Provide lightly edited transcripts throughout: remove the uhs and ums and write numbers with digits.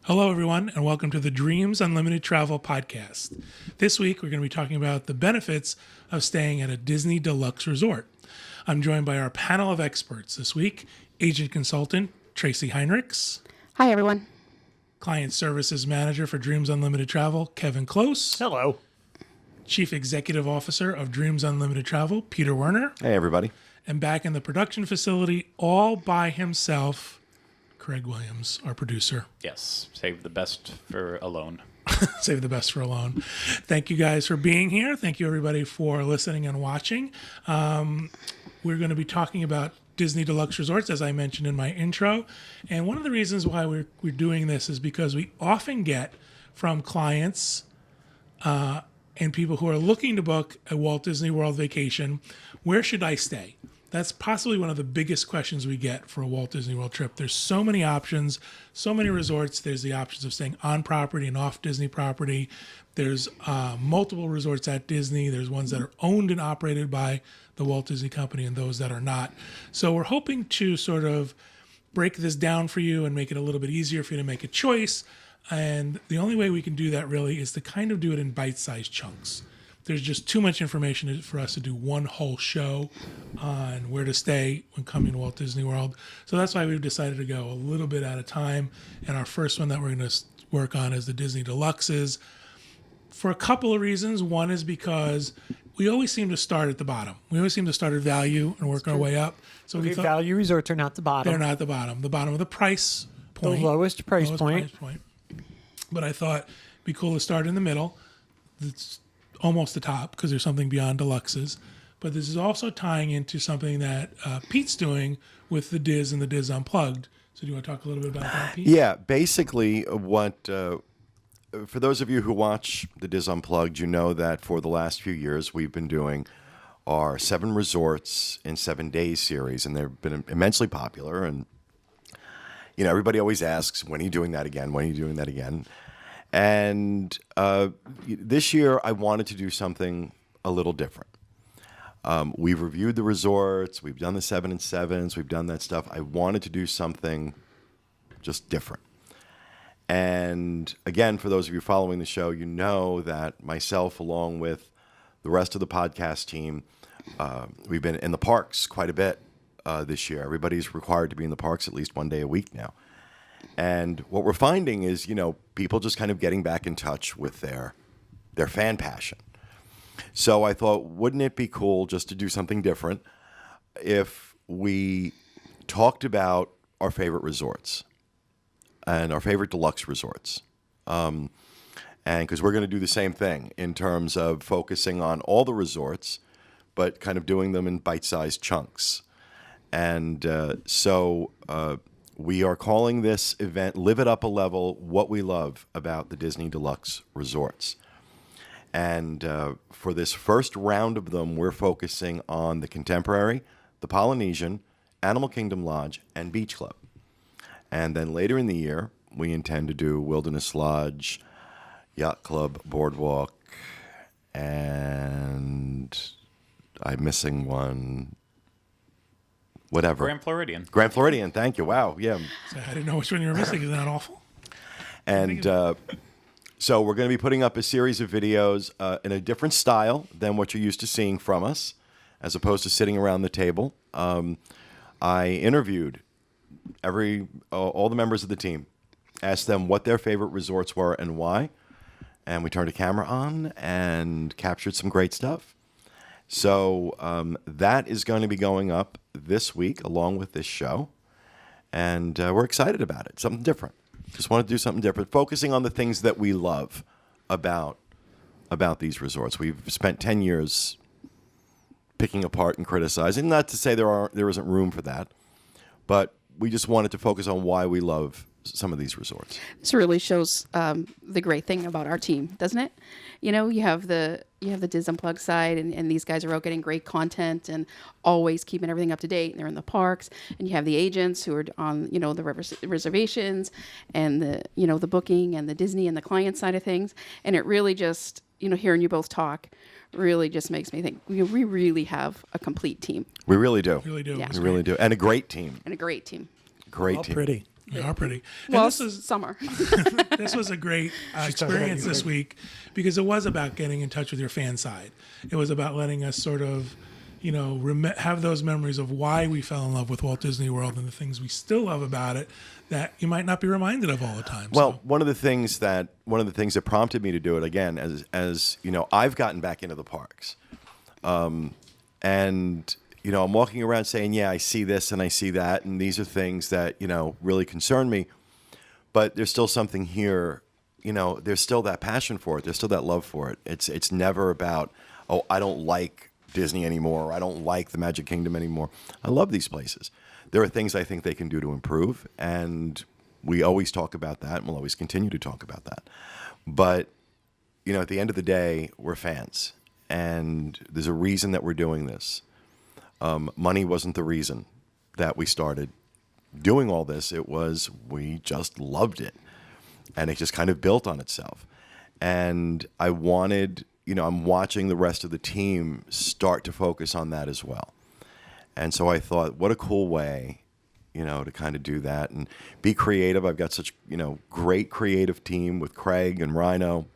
Hello, everyone, and welcome to the Dreams Unlimited Travel podcast. This week, we're going to be talking about the benefits of staying at a Disney Deluxe Resort. I'm joined by our panel of experts this week, agent consultant Tracy Heinrichs. Hi, everyone. Client Services Manager for Dreams Unlimited Travel, Kevin Close. Hello. Chief Executive Officer of Dreams Unlimited Travel, Peter Werner. Hey, everybody. And back in the production facility, all by himself, Craig Williams, our producer. Yes, save the best for alone. Save the best for alone. Thank you guys for being here. Thank you, everybody, for listening and watching. We're going to be talking about Disney Deluxe Resorts, as I mentioned in my intro. And one of the reasons why we're doing this is because we often get from clients and people who are looking to book a Walt Disney World vacation, where should I stay? That's possibly one of the biggest questions we get for a Walt Disney World trip. There's so many options, so many resorts. There's the options of staying on property and off Disney property. There's multiple resorts at Disney. There's ones that are owned and operated by the Walt Disney Company and those that are not. So we're hoping to sort of break this down for you and make it a little bit easier for you to make a choice. And the only way we can do that really is to kind of do it in bite-sized chunks. There's just too much information for us to do one whole show on where to stay when coming to Walt Disney World. So that's why we've decided to go a little bit at a time. And our first one that we're going to work on is the Disney Deluxes for a couple of reasons. One is because we always seem to start at the bottom. We always seem to start at value and work our way up. So Okay, value resorts are not the bottom. They're not the bottom. The bottom of the price point. The lowest price point. But I thought it'd be cool to start in the middle. It's almost the top because there's something beyond deluxes. But this is also tying into something that Pete's doing with the Dis and the Dis Unplugged. So do you want to talk a little bit about that, Pete? Yeah, basically what, for those of you who watch the Dis Unplugged, you know that for the last few years we've been doing our 7 resorts in 7 days series, and they've been immensely popular. And, you know, everybody always asks, when are you doing that again? When are you doing that again? And this year, I wanted to do something a little different. We've reviewed the resorts. We've done the 7 and 7s. We've done that stuff. I wanted to do something just different. And again, for those of you following the show, you know that myself, along with the rest of the podcast team, we've been in the parks quite a bit this year. Everybody's required to be in the parks at least one day a week now. And what we're finding is, you know, people just kind of getting back in touch with their fan passion. So I thought, wouldn't it be cool just to do something different if we talked about our favorite resorts and our favorite deluxe resorts? And because we're going to do the same thing in terms of focusing on all the resorts, but kind of doing them in bite-sized chunks. And we are calling this event Live It Up a Level, What We Love About the Disney Deluxe Resorts. And for this first round of them, we're focusing on the Contemporary, the Polynesian, Animal Kingdom Lodge, and Beach Club. And then later in the year, we intend to do Wilderness Lodge, Yacht Club, Boardwalk, and I'm missing one. Whatever. Grand Floridian. Grand Floridian, thank you. Wow, yeah. So I didn't know which one you were missing. Isn't that awful? And so we're going to be putting up a series of videos in a different style than what you're used to seeing from us, as opposed to sitting around the table. I interviewed all the members of the team, asked them what their favorite resorts were and why, and we turned a camera on and captured some great stuff. So that is going to be going up this week along with this show, and we're excited about it. Something different. Just want to do something different, focusing on the things that we love about these resorts. We've spent 10 years picking apart and criticizing. Not to say there isn't room for that, but we just wanted to focus on why we love some of these resorts. This really shows the great thing about our team, doesn't it? You know, you have the Dis Unplugged side, and these guys are out getting great content and always keeping everything up to date. And they're in the parks, and you have the agents who are on, you know, the reservations and the booking and the Disney and the client side of things. And it really just, you know, hearing you both talk really just makes me think we really have a complete team. We really do. Really do. Yeah. We really do. And a great team. And a great team. Great All team. pretty. They are pretty. And Well, this is summer. this was a great experience this week because it was about getting in touch with your fan side. It was about letting us sort of, have those memories of why we fell in love with Walt Disney World and the things we still love about it that you might not be reminded of all the time. Well, one of the things that prompted me to do it again, as I've gotten back into the parks, and I'm walking around saying, yeah, I see this and I see that, and these are things that really concern me, but there's still something here. There's still that passion for it. There's still that love for it. It's never about, oh, I don't like Disney anymore, or I don't like the Magic Kingdom anymore. I love these places. There are things I think they can do to improve, and we always talk about that, and we'll always continue to talk about that. But, at the end of the day, we're fans, and there's a reason that we're doing this. Money wasn't the reason that we started doing all this. It was we just loved it, and it just kind of built on itself. And I wanted, I'm watching the rest of the team start to focus on that as well. And so I thought, what a cool way, to kind of do that and be creative. I've got such, great creative team with Craig and Rhino,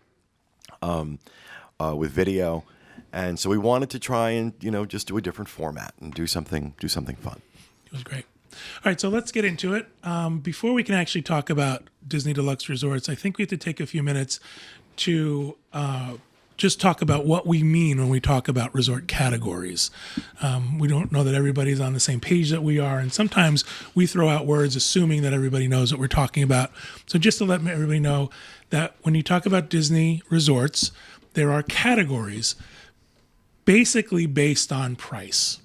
with video. And so we wanted to try and, just do a different format and do something fun. It was great. All right, so let's get into it. Before we can actually talk about Disney Deluxe Resorts, I think we have to take a few minutes to just talk about what we mean when we talk about resort categories. We don't know that everybody's on the same page that we are, and sometimes we throw out words assuming that everybody knows what we're talking about. So just to let everybody know that when you talk about Disney resorts, there are categories basically based on price.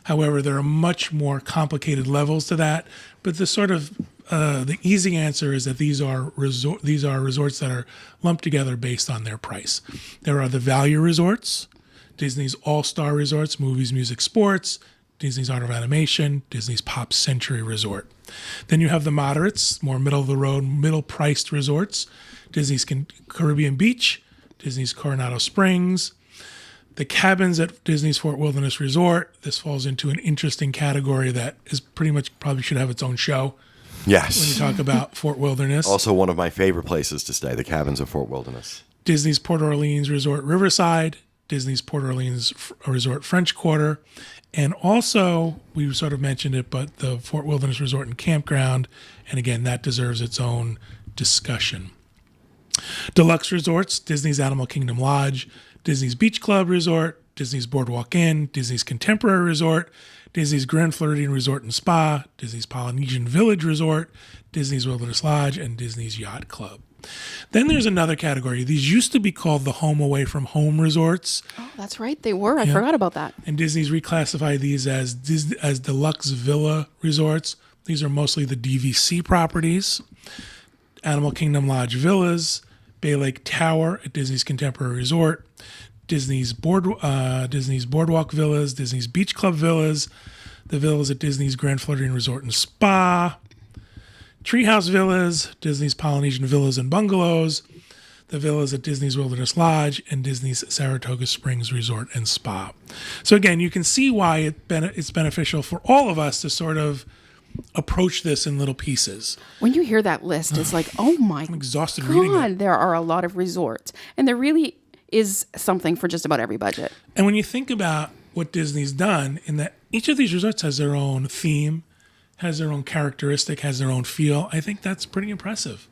However, there are much more complicated levels to that, but the sort of the easy answer is that these are resorts that are lumped together based on their price. There are the value resorts, Disney's All-Star Resorts, Movies, Music, Sports, Disney's Art of Animation, Disney's Pop Century Resort. Then you have the moderates, more middle-of-the-road, middle-priced resorts, Disney's Caribbean Beach, Disney's Coronado Springs, the cabins at Disney's Fort Wilderness Resort. This falls into an interesting category that is pretty much probably should have its own show. Yes. When you talk about Fort Wilderness. Also one of my favorite places to stay, the cabins of Fort Wilderness. Disney's Port Orleans Resort Riverside, Disney's Port Orleans Resort French Quarter, and also, we sort of mentioned it, but the Fort Wilderness Resort and Campground, and again, that deserves its own discussion. Deluxe Resorts, Disney's Animal Kingdom Lodge, Disney's Beach Club Resort, Disney's Boardwalk Inn, Disney's Contemporary Resort, Disney's Grand Floridian Resort and Spa, Disney's Polynesian Village Resort, Disney's Wilderness Lodge, and Disney's Yacht Club. Then there's another category. These used to be called the Home Away from Home Resorts. Oh, that's right. They were. I forgot about that. And Disney's reclassified these as Deluxe Villa Resorts. These are mostly the DVC properties. Animal Kingdom Lodge Villas, Bay Lake Tower at Disney's Contemporary Resort, Disney's Boardwalk Villas, Disney's Beach Club Villas, the villas at Disney's Grand Floridian Resort and Spa, Treehouse Villas, Disney's Polynesian Villas and Bungalows, the villas at Disney's Wilderness Lodge, and Disney's Saratoga Springs Resort and Spa. So again, you can see why it's beneficial for all of us to sort of approach this in little pieces. When you hear that list, it's like, oh my I'm exhausted reading it. God, there are a lot of resorts. And there really is something for just about every budget. And when you think about what Disney's done, in that each of these resorts has their own theme, has their own characteristic, has their own feel, I think that's pretty impressive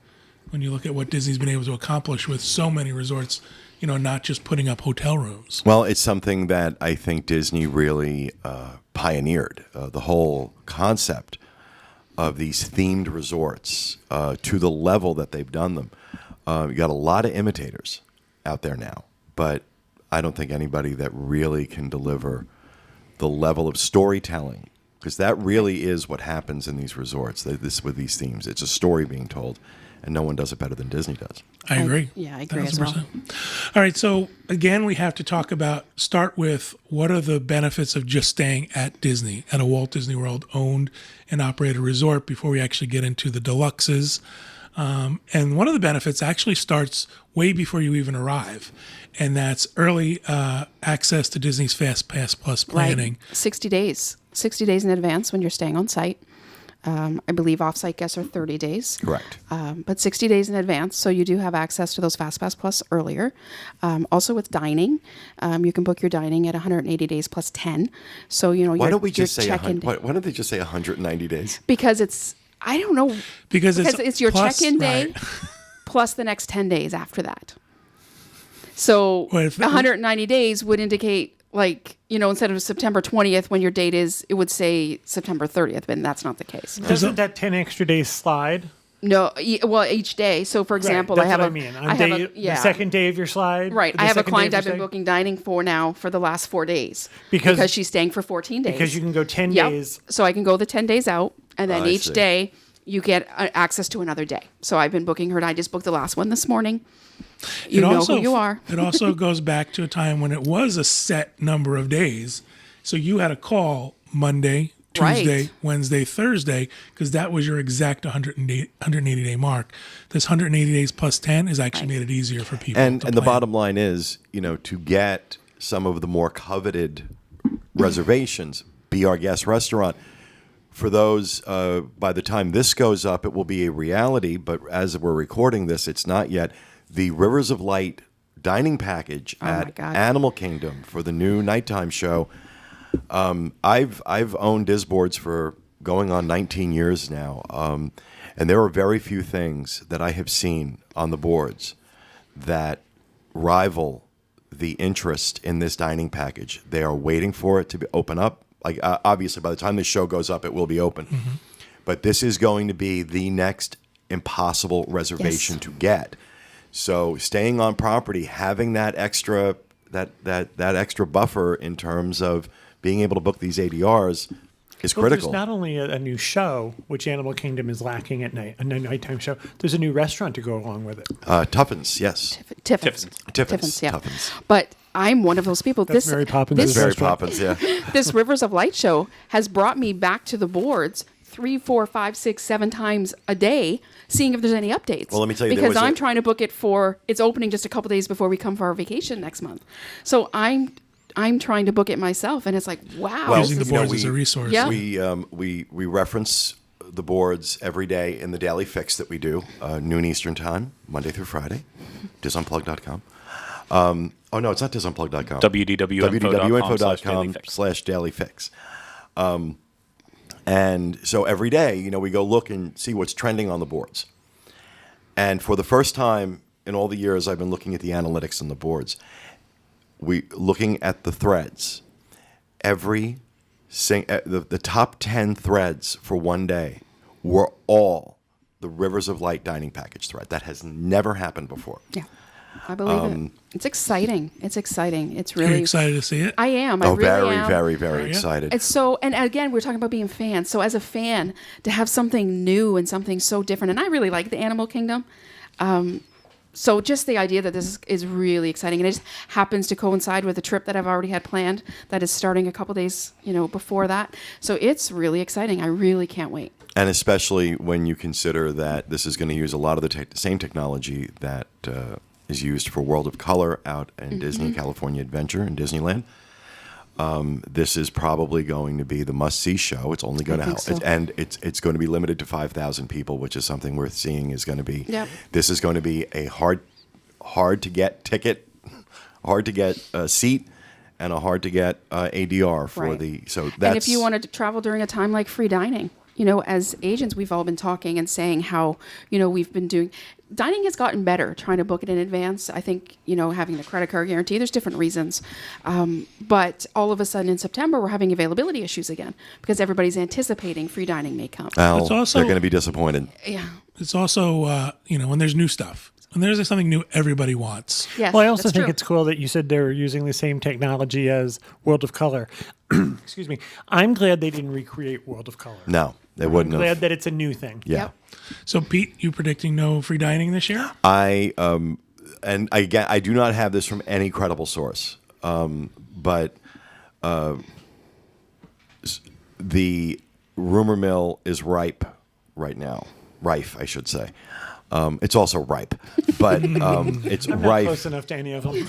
when you look at what Disney's been able to accomplish with so many resorts, not just putting up hotel rooms. Well, it's something that I think Disney really pioneered, the whole concept of these themed resorts to the level that they've done them. You got a lot of imitators out there now, but I don't think anybody that really can deliver the level of storytelling, because that really is what happens in these resorts. With these themes, it's a story being told, and no one does it better than Disney does. I agree. I agree as well. 1000%. All right, so again, we have to start with what are the benefits of just staying at Disney, at a Walt Disney World owned and operated resort, before we actually get into the deluxes. And one of the benefits actually starts way before you even arrive, and that's early access to Disney's Fast Pass Plus planning. Right. 60 days in advance when you're staying on site. I believe off-site guests are 30 days. Correct. But 60 days in advance, so you do have access to those FastPass Plus earlier. Also with dining, you can book your dining at 180 days plus 10. So, Why don't we just say check-in why don't they just say 190 days? because it's, I don't know, Because it's your plus- check-in day right. plus the next 10 days after that. So Well, if- 190 days would indicate, like, instead of September 20th when your date is, it would say September 30th, but that's not the case. Doesn't that 10 extra days slide? No, well, each day. So, for example, Right, I have that's a, what I mean. On I have day, yeah. the second day of your slide. Right. the I have a second day client of I've your been stay? booking dining for now for the last 4 days Because she's staying for 14 days. Because you can go 10 Yep. days. So I can go the 10 days out, and then I each see. day you get access to another day. So I've been booking her, and I just booked the last one this morning. You know who you are. It also goes back to a time when it was a set number of days. So you had a call Monday, Tuesday, Right. Wednesday, Thursday, because that was your exact 180 day mark. This 180 days plus 10 is actually made it easier for people. And to the plan. bottom line is, to get some of the more coveted reservations, Be Our Guest restaurant. For those, by the time this goes up, it will be a reality. But as we're recording this, it's not yet. The Rivers of Light dining package my at God. Animal Kingdom for the new nighttime show. I've owned Dis boards for going on 19 years now, and there are very few things that I have seen on the boards that rival the interest in this dining package. They are waiting for it to open up. Like obviously, by the time the show goes up, it will be open. Mm-hmm. But this is going to be the next impossible reservation to get. So staying on property, having that extra extra buffer in terms of being able to book these ADRs is Well, critical. there's not only a new show, which Animal Kingdom is lacking at night, a nighttime show. There's a new restaurant to go along with it. Tuffins, yes. Tiffins. Tiffins, yeah. Tuffins. But I'm one of those people. That's Mary Poppins' this, Mary restaurant. Poppins, yeah. this Rivers of Light show has brought me back to the boards 3, 4, 5, 6, 7 times a day, seeing if there's any updates. Well, let me tell you, there because was I'm a- trying to book it for it's opening just a couple days before we come for our vacation next month. So I'm trying to book it myself, and it's like, wow. Well, Using the this is- boards as a resource. Yeah. We reference the boards every day in the daily fix that we do, noon Eastern time, Monday through Friday, disunplugged.com. Oh, no, it's not disunplugged.com. www.info.com/daily fix. And so every day, we go look and see what's trending on the boards. And for the first time in all the years I've been looking at the analytics on the boards, looking at the threads, the top 10 threads for one day were all the Rivers of Light dining package thread. That has never happened before. Yeah, I believe it. It's exciting. It's exciting. It's Are you really excited to see it? I am. I Oh, really very, am. very, very Are you? excited. It's so, and again, we're talking about being fans. So as a fan, to have something new and something so different, and I really like the Animal Kingdom. So just the idea that this is really exciting, and it just happens to coincide with a trip that I've already had planned that is starting a couple days, before that. So it's really exciting. I really can't wait. And especially when you consider that this is going to use a lot of the same technology that is used for World of Color out in Disney California Adventure in Disneyland. This is probably going to be the must-see show. It's only going to think so. and it's going to be limited to 5,000 people, which is something worth seeing. Is going to be. Yep. This is going to be a hard to get ticket, hard to get seat, and a hard to get ADR for Right. the. So that's. And if you wanted to travel during a time like free dining, as agents, we've all been talking and saying how, we've been doing, dining has gotten better trying to book it in advance. I think, having the credit card guarantee, there's different reasons. But all of a sudden in September, we're having availability issues again because everybody's anticipating free dining may come. Well, It's also- they're going to be disappointed. Yeah. It's also, when there's new stuff. When there's something new everybody wants. Yes. Well, I also that's think true. it's cool that you said they're using the same technology as World of Color. Excuse me. I'm glad they didn't recreate World of Color. No, they wouldn't Glad have. that it's a new thing. Yeah. Yep. So, Pete, you predicting no free dining this year? And again, I do not have this from any credible source, but the rumor mill is ripe right now. Rife, I should say. It's also ripe, but it's I'm not rife. close enough to any of them.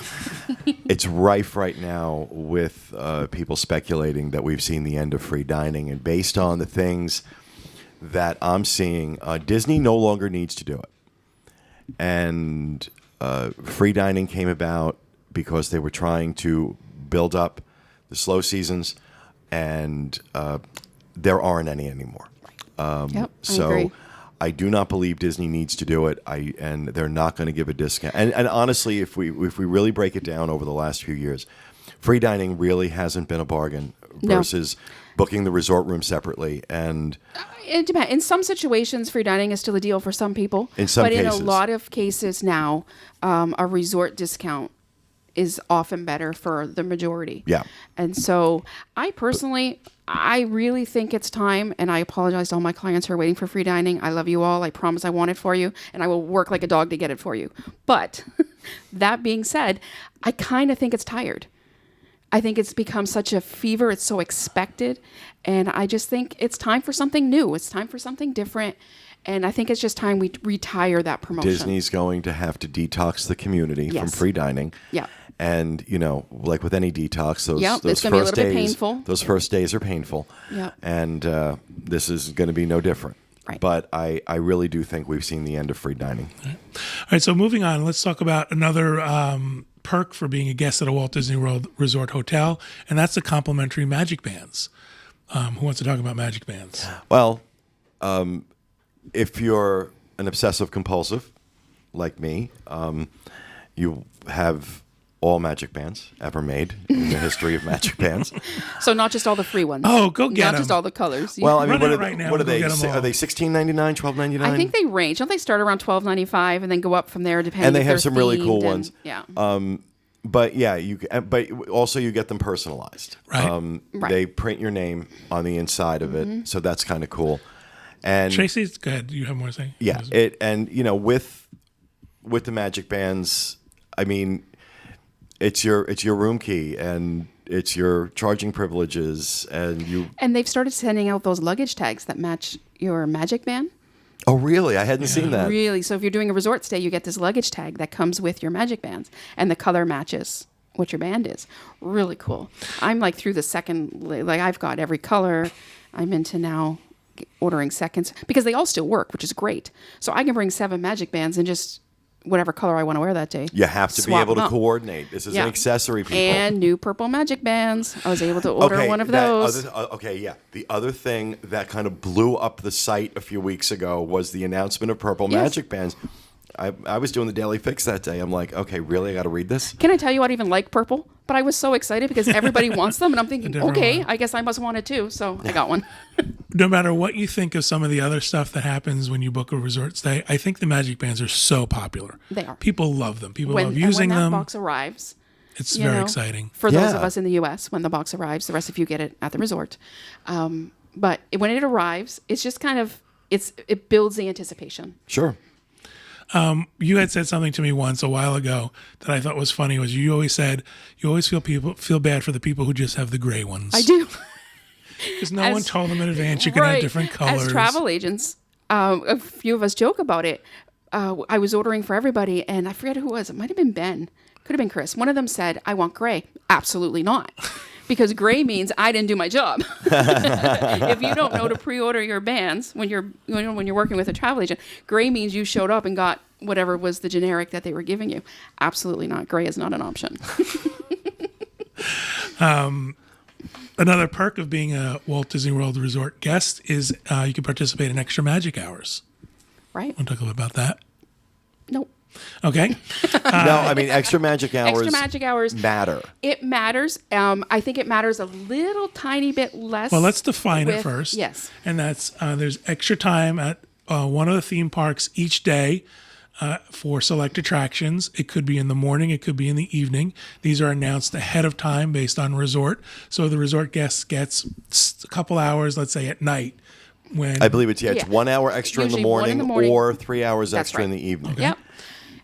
It's rife right now with people speculating that we've seen the end of free dining, and based on the things that I'm seeing. Disney no longer needs to do it. And free dining came about because they were trying to build up the slow seasons, and there aren't any anymore. Yep, I So agree. I do not believe Disney needs to do it. And they're not going to give a discount. And honestly, if we really break it down over the last few years, free dining really hasn't been a bargain No. versus booking the resort room separately. And It depends. In some situations, free dining is still a deal for some people. In some but cases. in a lot of cases now, a resort discount is often better for the majority. Yeah. And so I really think it's time, and I apologize to all my clients who are waiting for free dining. I love you all. I promise I want it for you, and I will work like a dog to get it for you. But that being said, I kind of think it's tired. I think it's become such a fever. It's so expected. And I just think it's time for something new. It's time for something different. And I think it's just time we retire that promotion. Disney's going to have to detox the community from Yes. free dining. Yeah. And, like with any detox, those, Yep, those it's gonna be a first little bit days, painful. those first days are painful. Yep. And this is going to be no different. Right. But I really do think we've seen the end of free dining. All right, so moving on, let's talk about another perk for being a guest at a Walt Disney World Resort hotel, and that's the complimentary magic bands. Who wants to talk about magic bands? Well, if you're an obsessive compulsive like me, you have all magic bands ever made in the history of magic bands. So not just all the free ones. Oh, go get Not just 'em. all the colors. Well, I mean, Run what out are, right now what are and go they? get 'em all. Are they $16.99, $12.99? I think they range. Don't they start around $12.95 and then go up from there depending? And they if have they're some really cool themed ones. Yeah. But yeah, but also you get them personalized. Right. Right. They print your name on the inside of it, so that's kind of cool. And Tracy, go ahead. You have more to say? yeah, with the magic bands, I mean, it's your room key and it's your charging privileges, and you. And they've started sending out those luggage tags that match your magic band. Oh, really? I hadn't seen that. Really. So if you're doing a resort stay, you get this luggage tag that comes with your magic bands, and the color matches what your band is. Really cool. I'm like through the second, like I've got every color. I'm into now ordering seconds because they all still work, which is great. So I can bring 7 magic bands and just whatever color I want to wear that day. You have to be swap able them to out. coordinate. This is Yeah. an accessory, people. And new purple magic bands. I was able to order one of those. The other thing that kind of blew up the site a few weeks ago was the announcement of purple Yes. magic bands. I was doing the Daily Fix that day. I'm like, okay, really? I got to read this? Can I tell you I didn't even like purple? But I was so excited because everybody wants them. And I'm thinking, different okay, one. I guess I must want it too. So I got one. No matter what you think of some of the other stuff that happens when you book a resort stay, I think the magic bands are so popular. They are. People love them. People love And using when that them. box arrives, It's you very know, exciting. for those Yeah. of us in the U.S. When the box arrives, the rest of you get it at the resort. But when it arrives, it's just kind of it builds the anticipation. Sure. You had said something to me once a while ago that I thought was funny. Was you always said you always feel bad for the people who just have the gray ones. I do. Because no one told them in advance you can have different colors. As travel agents, a few of us joke about it. I was ordering for everybody, and I forget who it was. It might have been Ben. Could have been Chris. One of them said, "I want gray." Absolutely not. Because gray means I didn't do my job. If you don't know to pre-order your bands when you're working with a travel agent, gray means you showed up and got whatever was the generic that they were giving you. Absolutely not. Gray is not an option. Another perk of being a Walt Disney World Resort guest is you can participate in extra magic hours. Right? Want to talk a little about that? Nope. Okay. No, I mean, extra magic hours. Extra magic hours matter. It matters. I think it matters a little tiny bit less. Well, let's define it with- first. Yes. And that's there's extra time at one of the theme parks each day for select attractions. It could be in the morning. It could be in the evening. These are announced ahead of time based on resort. So the resort guest gets a couple hours, let's say at night. When I believe it's Yeah. 1 hour extra in the, Usually one in morning, the morning. or 3 hours That's extra in right. the evening. Yep.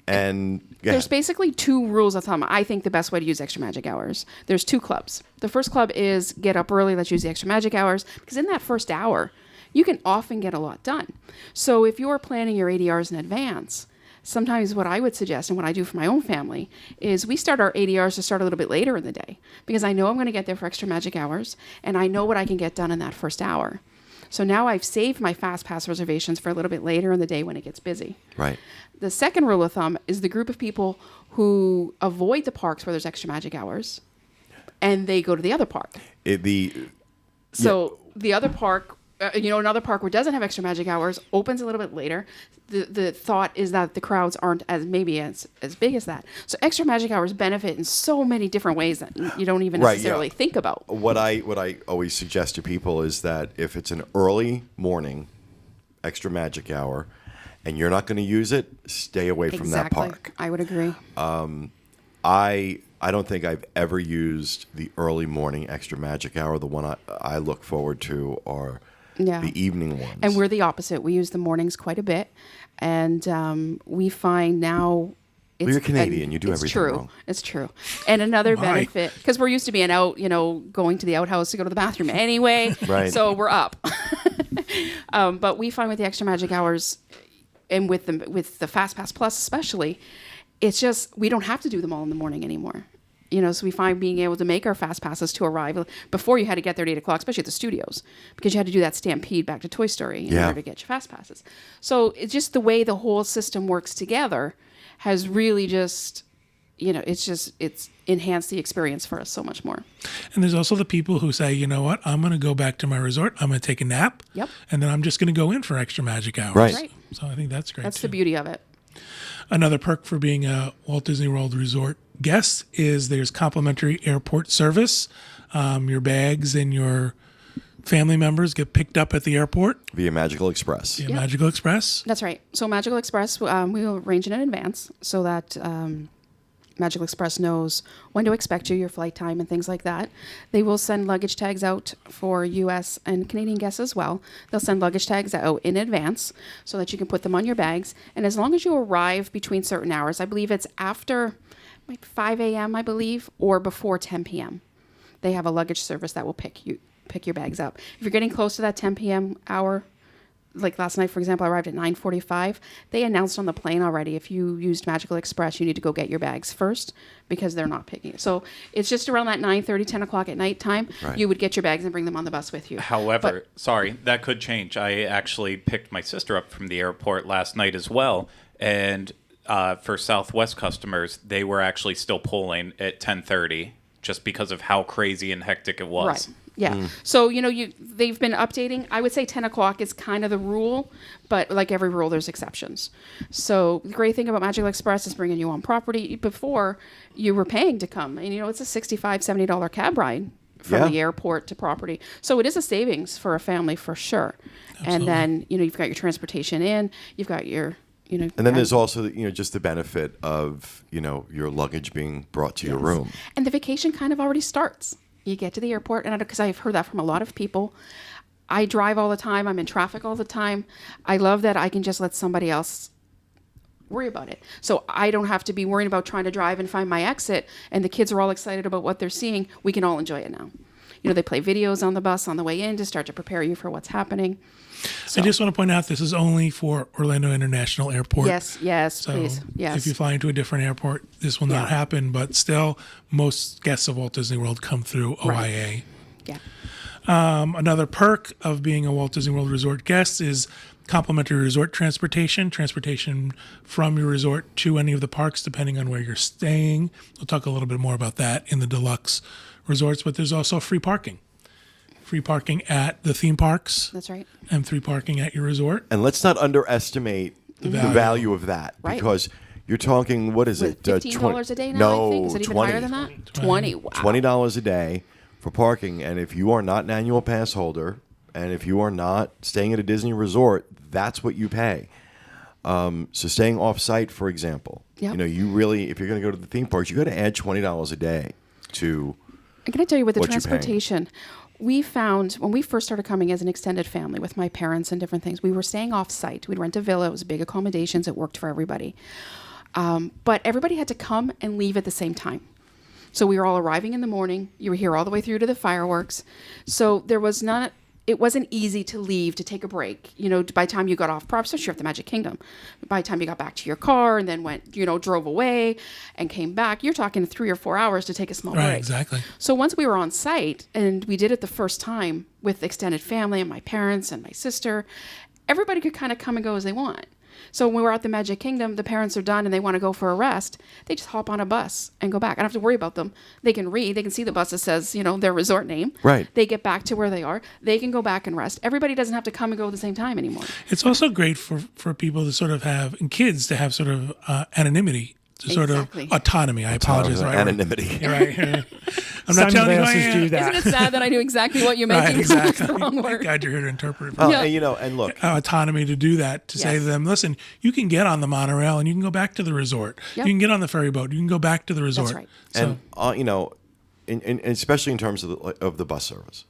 And There's basically 2 rules of thumb. I think the best way to use extra magic hours. There's 2 clubs. The first club is get up early. Let's use the extra magic hours because in that first hour, you can often get a lot done. So if you're planning your ADRs in advance, sometimes what I would suggest and what I do for my own family is we start our ADRs to start a little bit later in the day because I know I'm going to get there for extra magic hours and I know what I can get done in that first hour. So now I've saved my fast pass reservations for a little bit later in the day when it gets busy. Right. The second rule of thumb is the group of people who avoid the parks where there's extra magic hours and they go to the other park. So the other park, another park where it doesn't have extra magic hours opens a little bit later. The thought is that the crowds aren't as big as that. So extra magic hours benefit in so many different ways that you don't even necessarily think about. What I always suggest to people is that if it's an early morning extra magic hour and you're not going to use it, stay away from that park. I would agree. I don't think I've ever used the early morning extra magic hour. The one I look forward to are the evening ones. And we're the opposite. We use the mornings quite a bit. And we find now... You're Canadian. You do everything wrong. It's true. And another benefit, because we're used to being out, going to the outhouse to go to the bathroom anyway. Right. So we're up. But we find with the extra magic hours and with the Fast Pass Plus especially, it's just we don't have to do them all in the morning anymore. So we find being able to make our fast passes to arrive before you had to get there at 8 o'clock, especially at the studios, because you had to do that stampede back to Toy Story in order to get your fast passes. So it's just the way the whole system works together has really just, it's enhanced the experience for us so much more. And there's also the people who say, you know what, I'm going to go back to my resort. I'm going to take a nap. Yep. And then I'm just going to go in for extra magic hours. Right. So I think that's great. That's too. the beauty of it. Another perk for being a Walt Disney World Resort guest is there's complimentary airport service. Your bags and your family members get picked up at the airport via Magical Express. via Magical Express. That's right. So Magical Express, we will arrange it in advance so that Magical Express knows when to expect you, your flight time, and things like that. They will send luggage tags out for U.S. and Canadian guests as well. They'll send luggage tags out in advance so that you can put them on your bags. And as long as you arrive between certain hours, I believe it's after 5 a.m., I believe, or before 10 p.m., they have a luggage service that will pick your bags up. If you're getting close to that 10 p.m. hour, like last night, for example, I arrived at 9:45. They announced on the plane already, if you used Magical Express, you need to go get your bags first because they're not picking it. So it's just around that 9:30, 10 o'clock at night time, you would get your bags and bring them on the bus with you. However, sorry, that could change. I actually picked my sister up from the airport last night as well, and for Southwest customers, they were actually still pulling at 10:30 just because of how crazy and hectic it was. Right. Yeah. So, they've been updating. I would say 10 o'clock is kind of the rule, but like every rule, there's exceptions. So the great thing about Magical Express is bringing you on property. Before, you were paying to come. And, it's a $65, $70 cab ride from the airport to property. So it is a savings for a family for sure. Absolutely. And then, you've got your transportation in, you've got your... and then there's also, just the benefit of, your luggage being brought to your room. And the vacation kind of already starts. You get to the airport, and because I've heard that from a lot of people, I drive all the time. I'm in traffic all the time. I love that I can just let somebody else worry about it. So I don't have to be worrying about trying to drive and find my exit, and the kids are all excited about what they're seeing. We can all enjoy it now. They play videos on the bus on the way in to start to prepare you for what's happening. So. I just want to point out this is only for Orlando International Airport. Yes, so please. Yes. If you fly into a different airport, this will not happen. But still, most guests of Walt Disney World come through OIA. Right. Yeah. Another perk of being a Walt Disney World Resort guest is complimentary resort transportation from your resort to any of the parks, depending on where you're staying. We'll talk a little bit more about that in the deluxe resorts, but there's also free parking. Free parking at the theme parks. That's right. And free parking at your resort. And let's not underestimate the value of that, because you're talking, what is it? $15 a day now, no, I think? Is it even higher than that? 20. Wow. $20 a day for parking. And if you are not an annual pass holder, and if you are not staying at a Disney resort, that's what you pay. So staying off-site, for example, you really, if you're going to go to the theme parks, you got to add $20 a day to. And can I tell you, with the transportation, we found when we first started coming as an extended family with my parents and different things, we were staying off-site. We'd rent a villa. It was big accommodations. It worked for everybody. But everybody had to come and leave at the same time. So we were all arriving in the morning. You were here all the way through to the fireworks. So there was not. it wasn't easy to leave, to take a break. By the time you got off property, especially at the Magic Kingdom, by the time you got back to your car and then went, drove away and came back, you're talking 3 or 4 hours to take a small Right, break. exactly. So once we were on site and we did it the first time with extended family and my parents and my sister, everybody could kind of come and go as they want. So when we're at the Magic Kingdom, the parents are done and they want to go for a rest. They just hop on a bus and go back. I don't have to worry about them. They can read. They can see the bus that says, their resort name. Right. They get back to where they are. They can go back and rest. Everybody doesn't have to come and go at the same time anymore. It's also great for people to sort of have, and kids to have sort of anonymity, to sort Exactly. of autonomy. I apologize. Right? Anonymity. You're right. I'm not telling you who I Sunglasses do am. that. Isn't it sad that I knew exactly what you're Right, making? exactly. It's the wrong word. God, you're here to interpret it. Oh, Yeah. and look, Autonomy to do that, to say Yes. to them, listen, you can get on the monorail and you can go back to the resort. Yep. You can get on the ferry boat. You can go back to the resort. right. So, and especially in terms of the bus service,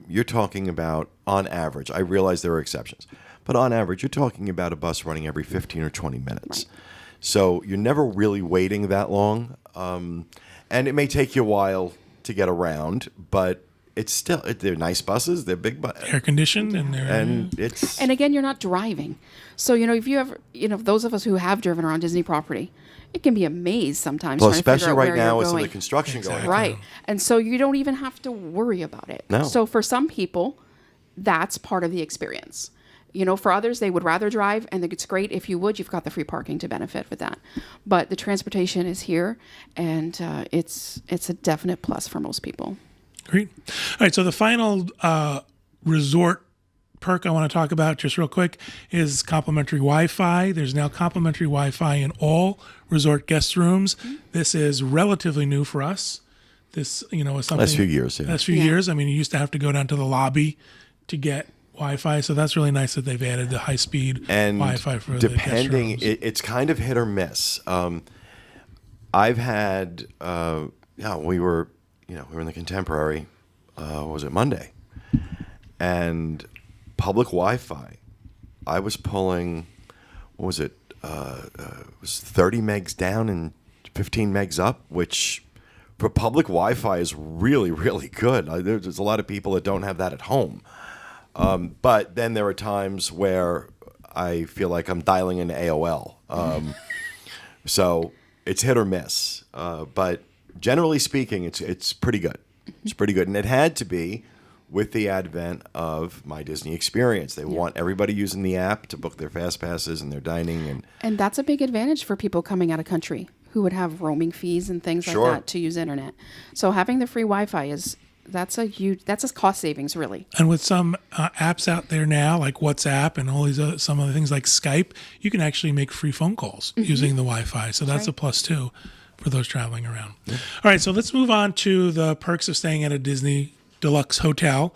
you're talking about, on average, I realize there are exceptions, but on average, you're talking about a bus running every 15 or 20 minutes. Right. So you're never really waiting that long. And it may take you a while to get around, but they're nice buses, they're big buses. air conditioned and they're And it's And again, you're not driving. So, if you ever, those of us who have driven around Disney property, it can be a maze sometimes. well, trying to figure especially out right where now you're with some of going. the construction going on. Right. And so you don't even have to worry about it. No. So for some people, that's part of the experience. For others, they would rather drive, and it's great if you would. You've got the free parking to benefit with that. But the transportation is here, and it's a definite plus for most people. great. All right. So the final resort perk I want to talk about just real quick is complimentary Wi-Fi. There's now complimentary Wi-Fi in all resort guest rooms. This is relatively new for us. This, is something. Last few years, yeah. Last few Yeah. years. I mean, you used to have to go down to the lobby to get Wi-Fi, so that's really nice that they've added the high-speed And Wi-Fi for depending, the guest rooms. it's kind of hit or miss. I've had, we were in the Contemporary. What was it, Monday? And public Wi-Fi, I was pulling, what was it? It was 30 megs down and 15 megs up, which for public Wi-Fi is really, really good. There's a lot of people that don't have that at home. But then there are times where I feel like I'm dialing into AOL. So it's hit or miss. But generally speaking, it's pretty good. It's pretty good. And it had to be with the advent of My Disney Experience. They want everybody using the app to book their fast passes and their dining. And that's a big advantage for people coming out of country who would have roaming fees and things Sure. like that to use internet. So having the free Wi-Fi that's a cost savings, really. And with some apps out there now, like WhatsApp and all these some other things like Skype, you can actually make free phone calls using the Wi-Fi. So that's a plus too for those traveling around. All right, so let's move on to the perks of staying at a Disney Deluxe hotel.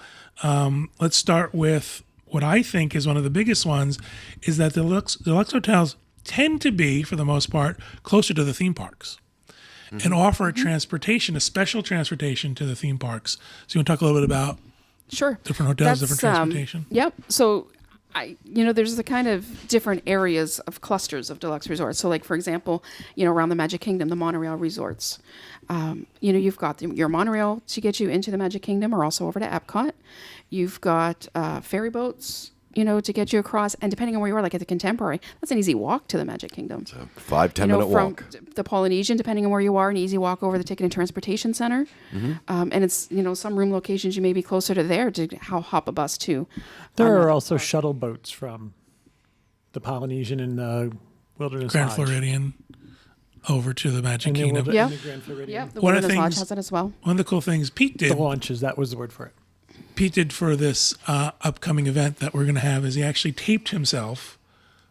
Let's start with what I think is one of the biggest ones, is that deluxe hotels tend to be, for the most part, closer to the theme parks. And offer a special transportation to the theme parks. So you want to talk a little bit about Sure. different hotels, different That's, transportation? Yep. So, there's the kind of different areas of clusters of deluxe resorts. So, like, for example, around the Magic Kingdom, the monorail resorts. You've got your monorail to get you into the Magic Kingdom or also over to Epcot. You've got ferry boats, to get you across. And depending on where you are, like at the Contemporary, that's an easy walk to the Magic Kingdom. 5-10 minute from walk. the Polynesian, depending on where you are, an easy walk over the Ticket and Transportation Center. And it's, some room locations you may be closer to there to hop a bus to. There are also shuttle boats from the Polynesian and the Wilderness Grand Lodge. Floridian over to the Magic And the Kingdom. Yeah. and the Grand Floridian. Yep, the One of the Wilderness Lodge things- has that as well. One of the cool things Pete The did launches, that was the word for it. for this upcoming event that we're going to have is he actually taped himself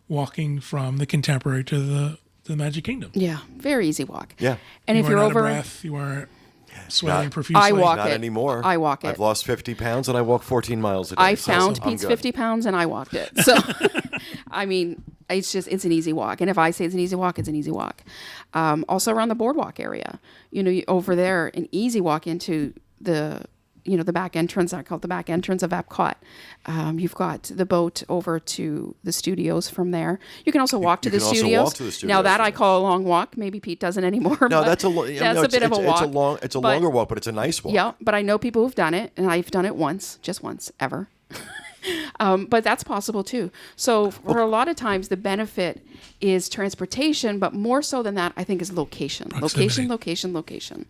walking from the Contemporary to the Magic Kingdom. Yeah, very easy walk. Yeah. And You if you're weren't out over, of breath, you weren't sweating profusely. I walk Not it. anymore. I walk it. I've lost 50 pounds and I walk 14 miles a day. I so found I'm Pete's good. 50 pounds and I walked it. So, I mean, it's an easy walk. And if I say it's an easy walk, it's an easy walk. Also around the boardwalk area, over there, an easy walk into the back entrance. I call it the back entrance of Epcot. You've got the boat over to the studios from there. You can also walk to the can also studios. walk to the Now studios that from I there. call a long walk. Maybe Pete doesn't anymore. No, but that's a bit of a walk. It's a But- longer walk, but it's a nice walk. Yeah, but I know people who've done it, and I've done it once, just once, ever. But that's possible too. So for a lot of times, the benefit is transportation, but more so than that, I think is location. Proximity. Location.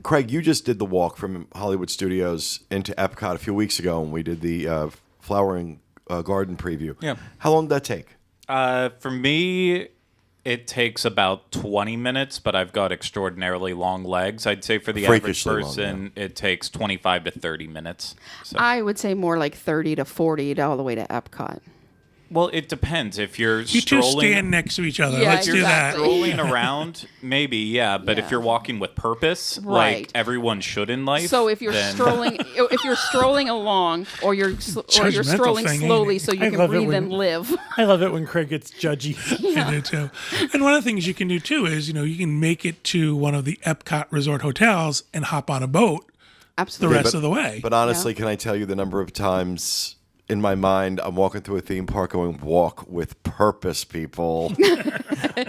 Craig, you just did the walk from Hollywood Studios into Epcot a few weeks ago, and we did the flowering garden preview. Yeah. How long did that take? For me, it takes about 20 minutes, but I've got extraordinarily long legs. I'd say for the average Freakishly long, person, it takes 25 to 30 minutes. So. I would say more like 30 to 40 all the way to Epcot. Well, it depends. If you're You two strolling, stand next to each other. Yeah, Let's do that. exactly. strolling around, maybe, yeah. But Yeah. if you're walking with purpose, Right. like everyone should in life, So if you're then strolling along, or you're Judgmental strolling thing, ain't slowly it? so you I can love it breathe when- and live. I love it when Craig gets judgy. I do too. And one of the things you can do too is, you can make it to one of the Epcot resort hotels and hop on a boat the Absolutely. rest of the way. But honestly, can I tell you the number of times in my mind I'm walking through a theme park going, walk with purpose, people.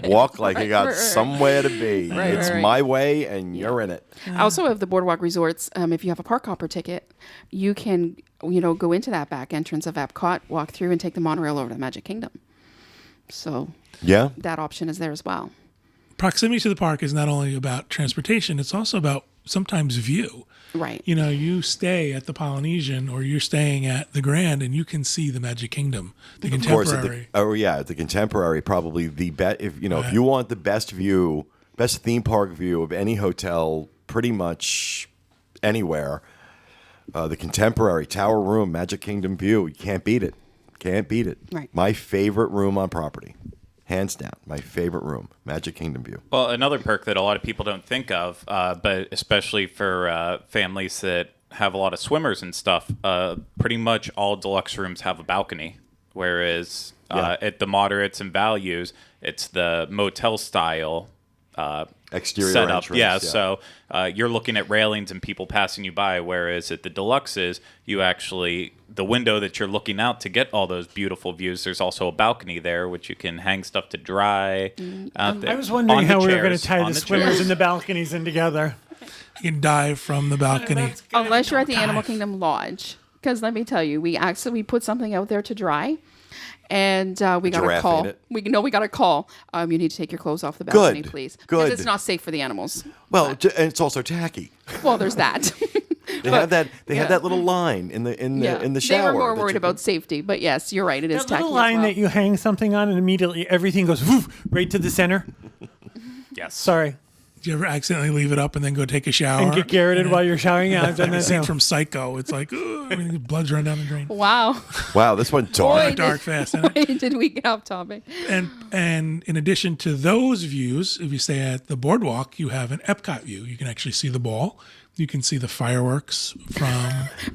Walk like you got right. somewhere to be. Right, It's right. my way and you're in it. I also have the Boardwalk Resorts. If you have a park hopper ticket, you can go into that back entrance of Epcot, walk through, and take the monorail over to the Magic Kingdom. So Yeah. that option is there as well. Proximity to the park is not only about transportation, it's also about sometimes view. Right. You stay at the Polynesian or you're staying at the Grand and you can see the Magic Kingdom, the Of course, contemporary. at the Contemporary, probably the best. If you want the best view, best theme park view of any hotel, pretty much anywhere, the Contemporary Tower Room, Magic Kingdom view, you can't beat it. Can't beat it. Right. My favorite room on property, hands down. My favorite room, Magic Kingdom view. well, another perk that a lot of people don't think of, but especially for families that have a lot of swimmers and stuff, pretty much all deluxe rooms have a balcony, whereas Yeah. at the moderates and values, it's the motel style Exterior setup. entrance, Yeah, yeah. so you're looking at railings and people passing you by, whereas at the deluxes, you actually, the window that you're looking out to get all those beautiful views, there's also a balcony there, which you can hang stuff to dry. Out there. I was wondering On the how we were going chairs, to tie on the swimmers chairs. and the balconies in together. You can dive from the balcony. Unless you're at the Animal Dive. Kingdom Lodge. Because let me tell you, we put something out there to dry. And we got a giraffe call. ate it. We got a call. You need to take your clothes off the balcony, Good. please. Good. Because it's not safe for the animals. Well, and it's also tacky. Well, there's that. They have that. They yeah. have that little line in the shower. They were more that worried you about can- safety, but yes, you're right. It is That tacky little as line well. that you hang something on and immediately everything goes woof, right to the center. Yes. Sorry. Do you ever accidentally leave it up and then go take a shower? And get garroted while you're showering. Yeah, I've done Like a that scene too. from Psycho. It's like, blood's running down the drain. Wow. Wow, this went dark. Boy, Dark fast. And, Did we get off topic? and in addition to those views, if you stay at the boardwalk, you have an Epcot view. You can actually see the ball. You can see the fireworks from.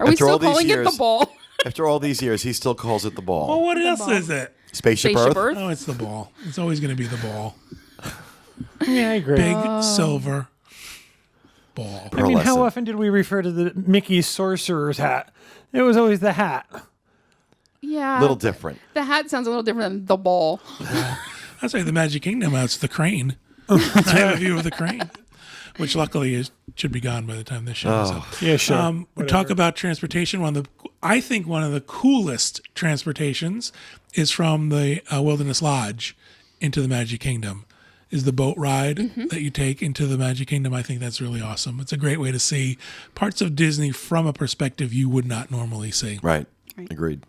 Are we After all still these calling it the years- ball? After all these years, he still calls it the ball. Oh, what else is it? Spaceship, Spaceship Earth. Earth? Oh, it's the ball. It's always going to be the ball. Yeah, I agree. Big Oh. silver ball. I mean, how Pearlescent. often did we refer to the Mickey Sorcerer's hat? It was always the hat. Yeah. Little different. The hat sounds a little different than the ball. That's right. The Magic Kingdom. It's the crane. I have a view of the crane, which luckily should be gone by the time this show is up. Yeah, sure. We talk about transportation. I think one of the coolest transportations is from the Wilderness Lodge into the Magic Kingdom. Is the boat ride that you take into the Magic Kingdom. I think that's really awesome. It's a great way to see parts of Disney from a perspective you would not normally see. Right. Agreed.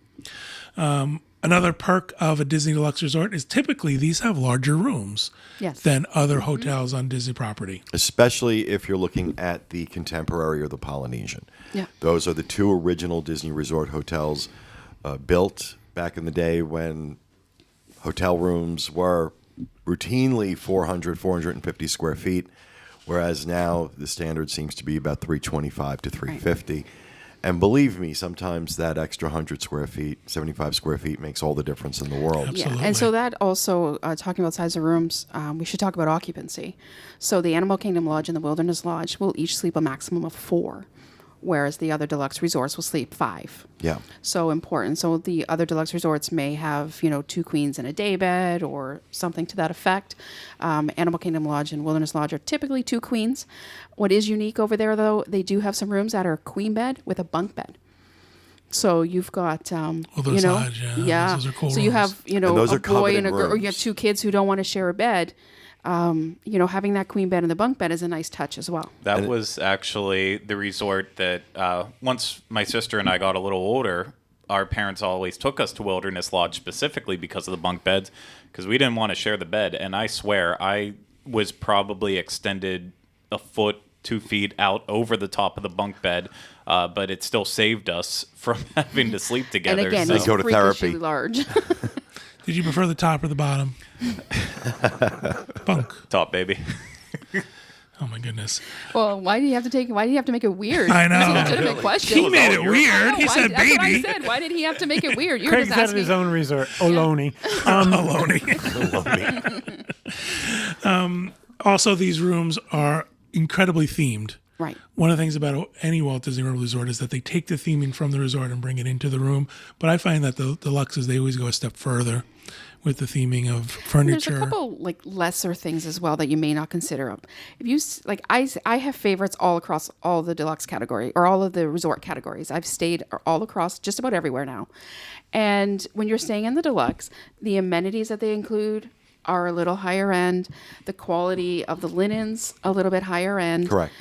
Another perk of a Disney Deluxe Resort is typically these have larger rooms Yes. than other hotels on Disney property. Especially if you're looking at the Contemporary or the Polynesian. Yeah. Those are the two original Disney Resort hotels built back in the day when hotel rooms were routinely 400, 450 square feet, whereas now the standard seems to be about 325 to 350. And believe me, sometimes that extra 100 square feet, 75 square feet makes all the difference in the world. Absolutely. Yeah, and so that also, talking about size of rooms, we should talk about occupancy. So the Animal Kingdom Lodge and the Wilderness Lodge will each sleep a maximum of 4, whereas the other deluxe resorts will sleep 5. Yeah. So important. So the other deluxe resorts may have, 2 queens and a day bed or something to that effect. Animal Kingdom Lodge and Wilderness Lodge are typically 2 queens. What is unique over there, though, they do have some rooms that are queen bed with a bunk bed. So you've got, those odds, yeah. Those are cool So you rooms. have, And those a are boy and coveted a girl, or you have rooms. two kids who don't want to share a bed. Having that queen bed and the bunk bed is a nice touch as well. That was actually the resort that once my sister and I got a little older, our parents always took us to Wilderness Lodge specifically because of the bunk beds, because we didn't want to share the bed. And I swear, I was probably extended a foot, 2 feet out over the top of the bunk bed, but it still saved us from having to sleep together. And again, so. it's Go to freakishly therapy. large. Did you prefer the top or the bottom? Bunk. Top, baby. Oh my goodness. Well, why do you have to make it weird? I know. It's a legitimate question. He made it weird. He said That's what I baby. said. Why did he have to make it weird? You were Craig's just at his asking. own resort, Ohlone. Also, these rooms are incredibly themed. Right. One of the things about any Walt Disney World resort is that they take the theming from the resort and bring it into the room. But I find that the deluxes, they always go a step further with the theming of There's furniture. a couple lesser things as well that you may not consider. If you I have favorites all across all the deluxe category or all of the resort categories. I've stayed all across just about everywhere now. And when you're staying in the deluxe, the amenities that they include are a little higher end. The quality of the linens a little bit higher end. Correct.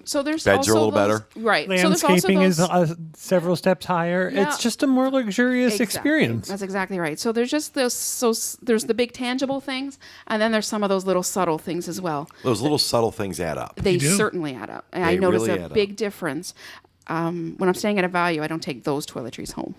So there's Beds are a also little those- better. right? So there's also Landscaping is those- several steps higher. Yeah. It's just a more luxurious Exactly. experience. That's exactly right. So there's just those. So there's the big tangible things, and then there's some of those little subtle things as well. Those little subtle things add up. They do. certainly add up. And I They notice really a add big difference. When I'm staying at a value, I don't take those toiletries home.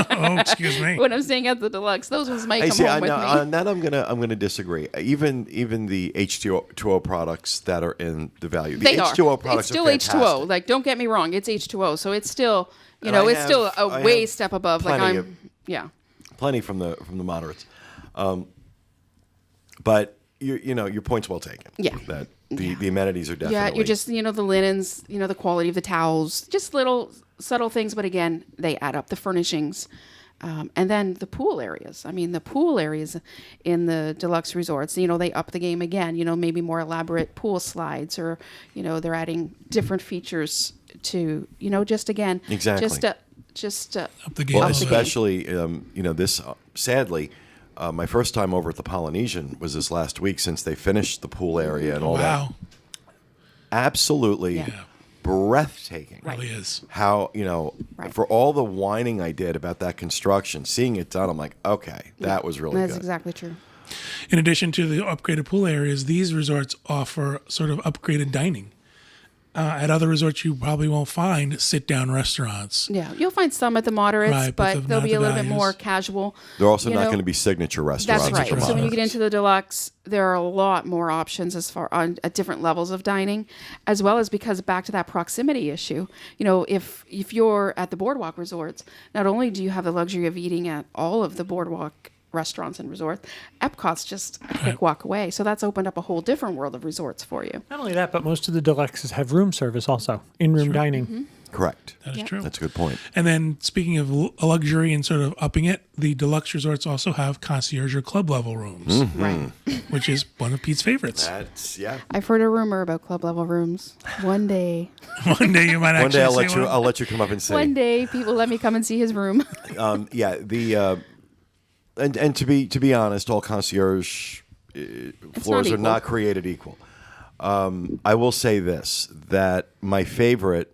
Oh, excuse me. When I'm staying at the deluxe, those ones might I come see. home with me. On that, I'm gonna disagree. Even the H2O products that are in the value, the They H2O are. products It's still are H2O. fantastic. Like, don't get me wrong, it's H2O. So it's still, And I it's still have- a I way have step above. Like plenty I'm, of- yeah. Plenty from the moderates, but your point's well taken. Yeah. That the amenities are definitely. Yeah, you're just, the linens, the quality of the towels, just little subtle things, but again, they add up. The furnishings. And then the pool areas. I mean, the pool areas in the deluxe resorts, they up the game again, maybe more elaborate pool slides or, they're adding different features to, just again, Exactly. just Up the game. Well, a little bit. especially this sadly. My first time over at the Polynesian was this last week since they finished the pool area and all that. Wow. Absolutely Yeah. breathtaking. Right. It really is. How, Right. for all the whining I did about that construction, seeing it done, I'm like, okay, that was really That's good. exactly true. In addition to the upgraded pool areas, these resorts offer sort of upgraded dining. At other resorts, you probably won't find sit-down restaurants. Yeah, you'll find some at the moderates, Right, but but the- they'll not be the a little bit values. more casual. They're also you not know. going to be signature restaurants. That's right. at the So when you get moderates. into the deluxe, there are a lot more options as far on at different levels of dining, as well as because back to that proximity issue. If you're at the boardwalk resorts, not only do you have the luxury of eating at all of the boardwalk restaurants and resorts, Epcot's just a quick walk away. So that's opened up a whole different world of resorts for you. Not only that, but most of the deluxes have room service also, in-room dining. Mm-hmm. Correct. That is Yeah. true. That's a good point. And then speaking of luxury and sort of upping it, the deluxe resorts also have concierge or club level rooms, Right. which is one of Pete's favorites. That's yeah. I've heard a rumor about club level rooms. One day, One day you might actually One day see one. I'll let you come up and see. one day, people let me come and see his room. Yeah, the and to be honest, all concierge floors are equal. not created equal. I will say this: that my favorite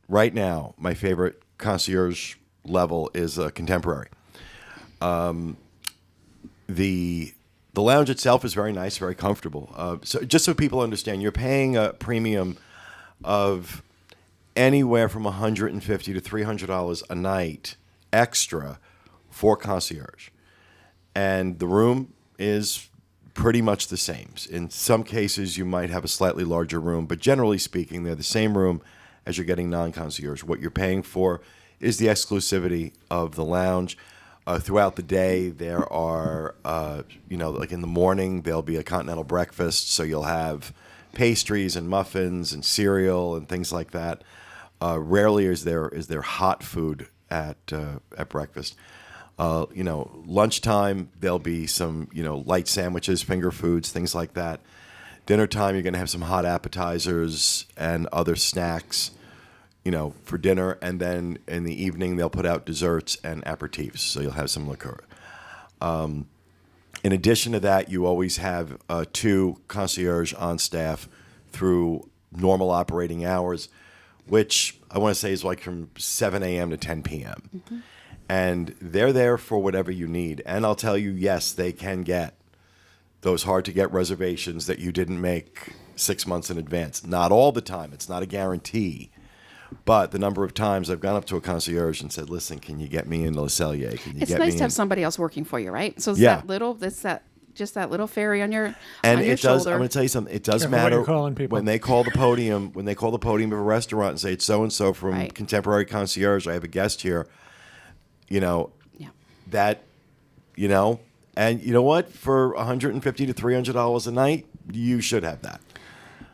right now, my favorite concierge level is contemporary. The lounge itself is very nice, very comfortable. So just so people understand, you're paying a premium of anywhere from $150 to $300 a night extra for concierge. And the room is pretty much the same. In some cases, you might have a slightly larger room, but generally speaking, they're the same room as you're getting non-concierge. What you're paying for is the exclusivity of the lounge. Throughout the day, there are, like in the morning, there'll be a continental breakfast, so you'll have pastries and muffins and cereal and things like that. Rarely is there hot food at breakfast. Lunchtime, there'll be some, light sandwiches, finger foods, things like that. Dinner time, you're going to have some hot appetizers and other snacks. for dinner, and then in the evening they'll put out desserts and aperitifs, so you'll have some liqueur. In addition to that, you always have 2 concierge on staff through normal operating hours, which I want to say is like from 7 a.m. to 10 p.m. Mm-hmm. And they're there for whatever you need. And I'll tell you, yes, they can get those hard-to-get reservations that you didn't make 6 months in advance. Not all the time. It's not a guarantee. But the number of times I've gone up to a concierge and said, "Listen, can you get me into Le Cellier? Can you It's get nice me to have in?" somebody else working for you, right? So it's Yeah. that little fairy on your And on your it does. shoulder. I'm going to tell you something. It does Careful what matter you're calling people. when they call the podium. When they call the podium of a restaurant and say it's so and so from Right. Contemporary Concierge. I have a guest here. Yeah. That, and you know what? For $150 to $300 a night, you should have that.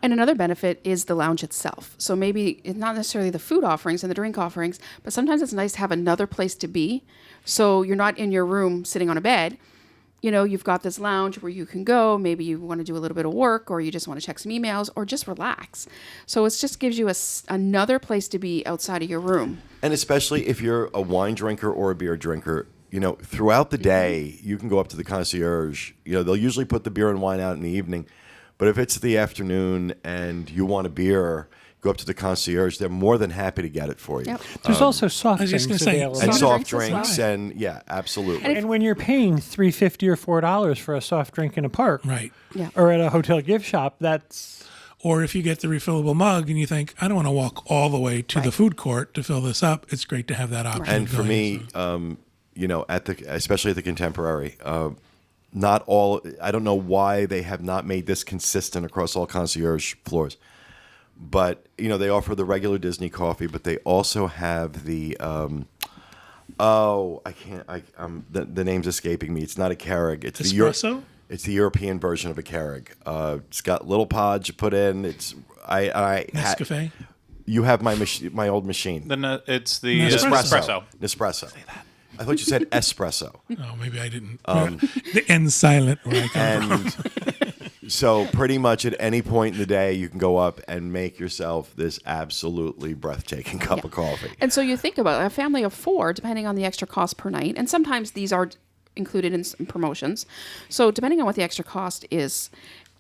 And another benefit is the lounge itself. So maybe it's not necessarily the food offerings and the drink offerings, but sometimes it's nice to have another place to be. So you're not in your room sitting on a bed. You've got this lounge where you can go. Maybe you want to do a little bit of work, or you just want to check some emails, or just relax. So it just gives you another place to be outside of your room. And especially if you're a wine drinker or a beer drinker, throughout the day, you can go up to the concierge. They'll usually put the beer and wine out in the evening. But if it's the afternoon and you want a beer, go up to the concierge. They're more than happy to get it for you. Yep. There's also soft I was just drinks gonna say, available. And Soft soft drinks as drinks, well. and yeah, absolutely. And when you're paying $3.50 or $4 for a soft drink in a park, Right. Yeah. or at a hotel gift shop, that's Or if you get the refillable mug and you think, I don't want to walk all the way to the food court to fill this up, it's great to have that option. And for going. me, especially at the Contemporary, not all. I don't know why they have not made this consistent across all concierge floors, but they offer the regular Disney coffee, but they also have the. I can't. The name's escaping me. It's not a Keurig. It's Espresso? It's the European version of a Keurig. It's got little pods you put in. It's Nescafe. You have my old machine. It's the Nespresso. Nespresso. I thought you said espresso. Oh, maybe I didn't. The N silent where I come from. And so pretty much at any point in the day, you can go up and make yourself this absolutely breathtaking cup of coffee. And so you think about a family of 4, depending on the extra cost per night, and sometimes these are included in some promotions. So depending on what the extra cost is,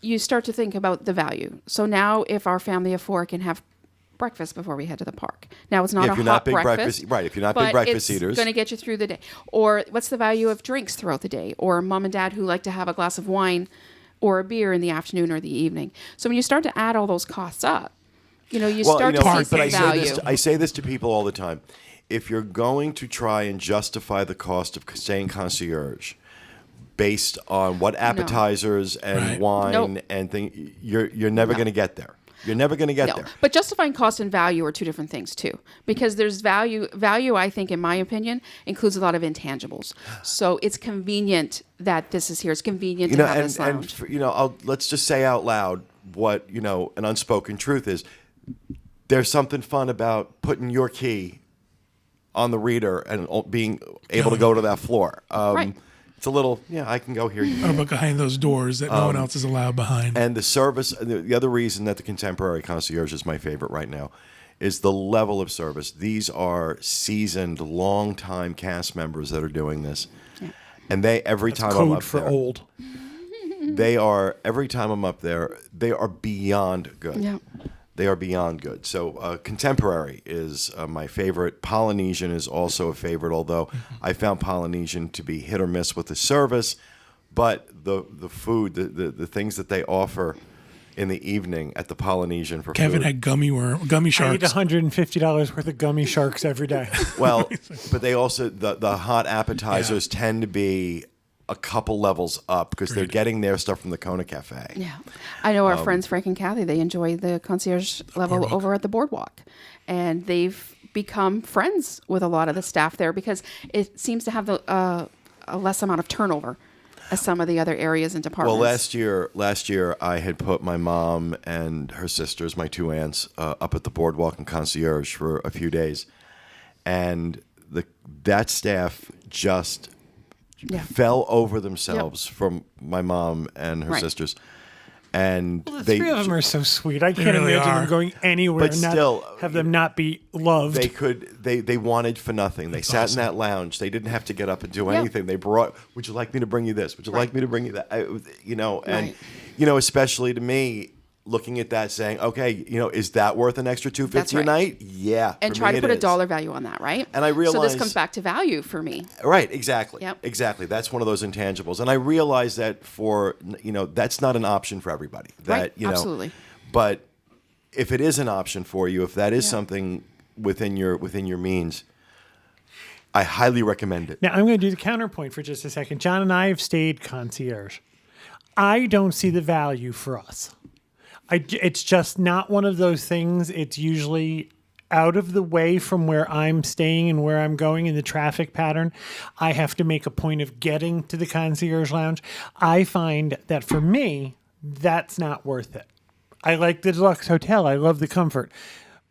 you start to think about the value. So now if our family of 4 can have breakfast before we head to the park. Now it's not If a you're hot not big breakfast, right? If you're not big but breakfast it's eaters, going to get you through the day. Or what's the value of drinks throughout the day? Or mom and dad who like to have a glass of wine or a beer in the afternoon or the evening. So when you start to add all those costs up, you start to see but some value. I say this to people all the time. If you're going to try and justify the cost of staying concierge based on what appetizers and Right. wine Nope. and thing, you're never going to get there. You're never going to get No, there. but justifying cost and value are two different things too. Because there's value. Value, I think, in my opinion, includes a lot of intangibles. So it's convenient that this is here. It's convenient to have this lounge. Let's just say out loud what an unspoken truth is. There's something fun about putting your key on the reader and being able to go to that floor. Right. It's a little, I can go here. Or behind those doors that no one else is allowed behind. And the service, the other reason that the Contemporary Concierge is my favorite right now is the level of service. These are seasoned, long-time cast members that are doing this. Yeah. And every time I'm code up for there, old. every time I'm up there, they are beyond good. Yeah. They are beyond good. So Contemporary is my favorite. Polynesian is also a favorite, although I found Polynesian to be hit or miss with the service. But the food, the things that they offer in the evening at the Polynesian for Kevin food. had gummy I eat sharks. $150 worth of gummy sharks every day. Well, but they also, the hot appetizers tend to be a couple levels up because they're getting their stuff from the Kona Cafe. Yeah. I know our friends Frank and Kathy, they enjoy the concierge level over at the boardwalk. And they've become friends with a lot of the staff there because it seems to have a less amount of turnover as some of the other areas and departments. Well, last year I had put my mom and her sisters, my 2 aunts, up at the boardwalk and concierge for a few days. And that staff just fell over themselves from my mom and her Right. sisters. and The they three of them are so sweet. I can't really imagine are. them going anywhere But and not still, have them not be loved. they wanted for nothing. They sat in that lounge. They didn't have to get up and do anything. They brought, would you like me to bring you this? Would you like me to bring you that? And Right. especially to me, looking at that, saying, okay, is that worth an extra $250 That's right. a night? Yeah. And for try me to put it a is. dollar value on that, right? And I So realize- this comes back to value for me. Right, exactly. Yep. Exactly. That's one of those intangibles. And I realize that that's not an option for everybody. That, Right, absolutely. But if it is an option for you, if that is Yeah. something within your means, I highly recommend it. Now, I'm going to do the counterpoint for just a second. John and I have stayed concierge. I don't see the value for us. It's just not one of those things. It's usually out of the way from where I'm staying and where I'm going in the traffic pattern. I have to make a point of getting to the concierge lounge. I find that for me, that's not worth it. I like the deluxe hotel. I love the comfort.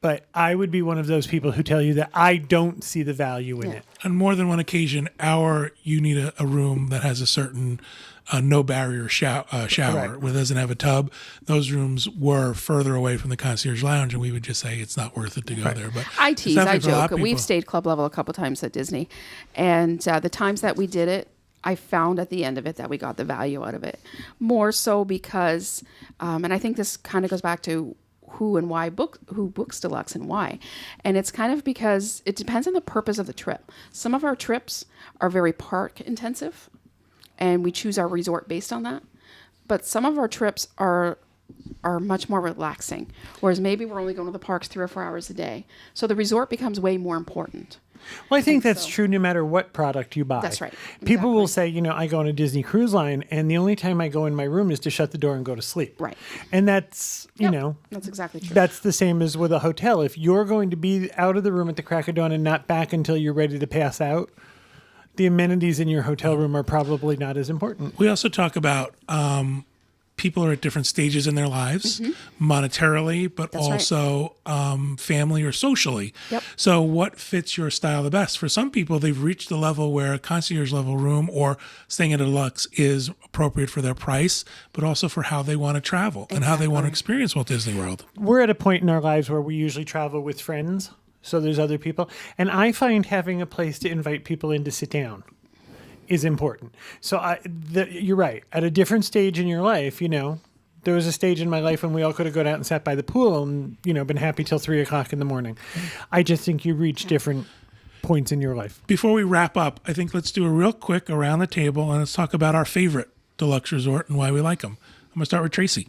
But I would be one of those people who tell you that I don't see the value in it. On more than one occasion, you need a room that has a certain no barrier shower Correct. where it doesn't have a tub. Those rooms were further away from the concierge lounge, and we would just say it's not worth it to go there. But I it's tease, I definitely for a lot joke. of We've people. stayed club level a couple times at Disney. And the times that we did it, I found at the end of it that we got the value out of it. More so because, and I think this kind of goes back to who books deluxe and why. And it's kind of because it depends on the purpose of the trip. Some of our trips are very park intensive, and we choose our resort based on that. But some of our trips are much more relaxing, whereas maybe we're only going to the parks 3 or 4 hours a day. So the resort becomes way more important. Well, I think that's so. true no matter what product you buy. That's right. People will Exactly. say, I go on a Disney Cruise Line, and the only time I go in my room is to shut the door and go to sleep. Right. And that's, Yep, that's exactly true. that's the same as with a hotel. If you're going to be out of the room at the crack of dawn and not back until you're ready to pass out, the amenities in your hotel room are probably not as important. We also talk about people are at different stages in their lives, monetarily, but Mm-hmm. That's right. also family or socially. Yep. So, what fits your style the best? For some people, they've reached the level where a concierge level room or staying at a deluxe is appropriate for their price, but also for how they want to travel and how they want to experience Walt Disney World. We're at a point in our lives where we usually travel with friends. So there's other people. And I find having a place to invite people in to sit down is important. So you're right. At a different stage in your life, there was a stage in my life when we all could have gone out and sat by the pool and, been happy till 3 o'clock in the morning. I just think you reach different points in your life. Before we wrap up, I think let's do a real quick around the table and let's talk about our favorite deluxe resort and why we like them. I'm going to start with Tracy.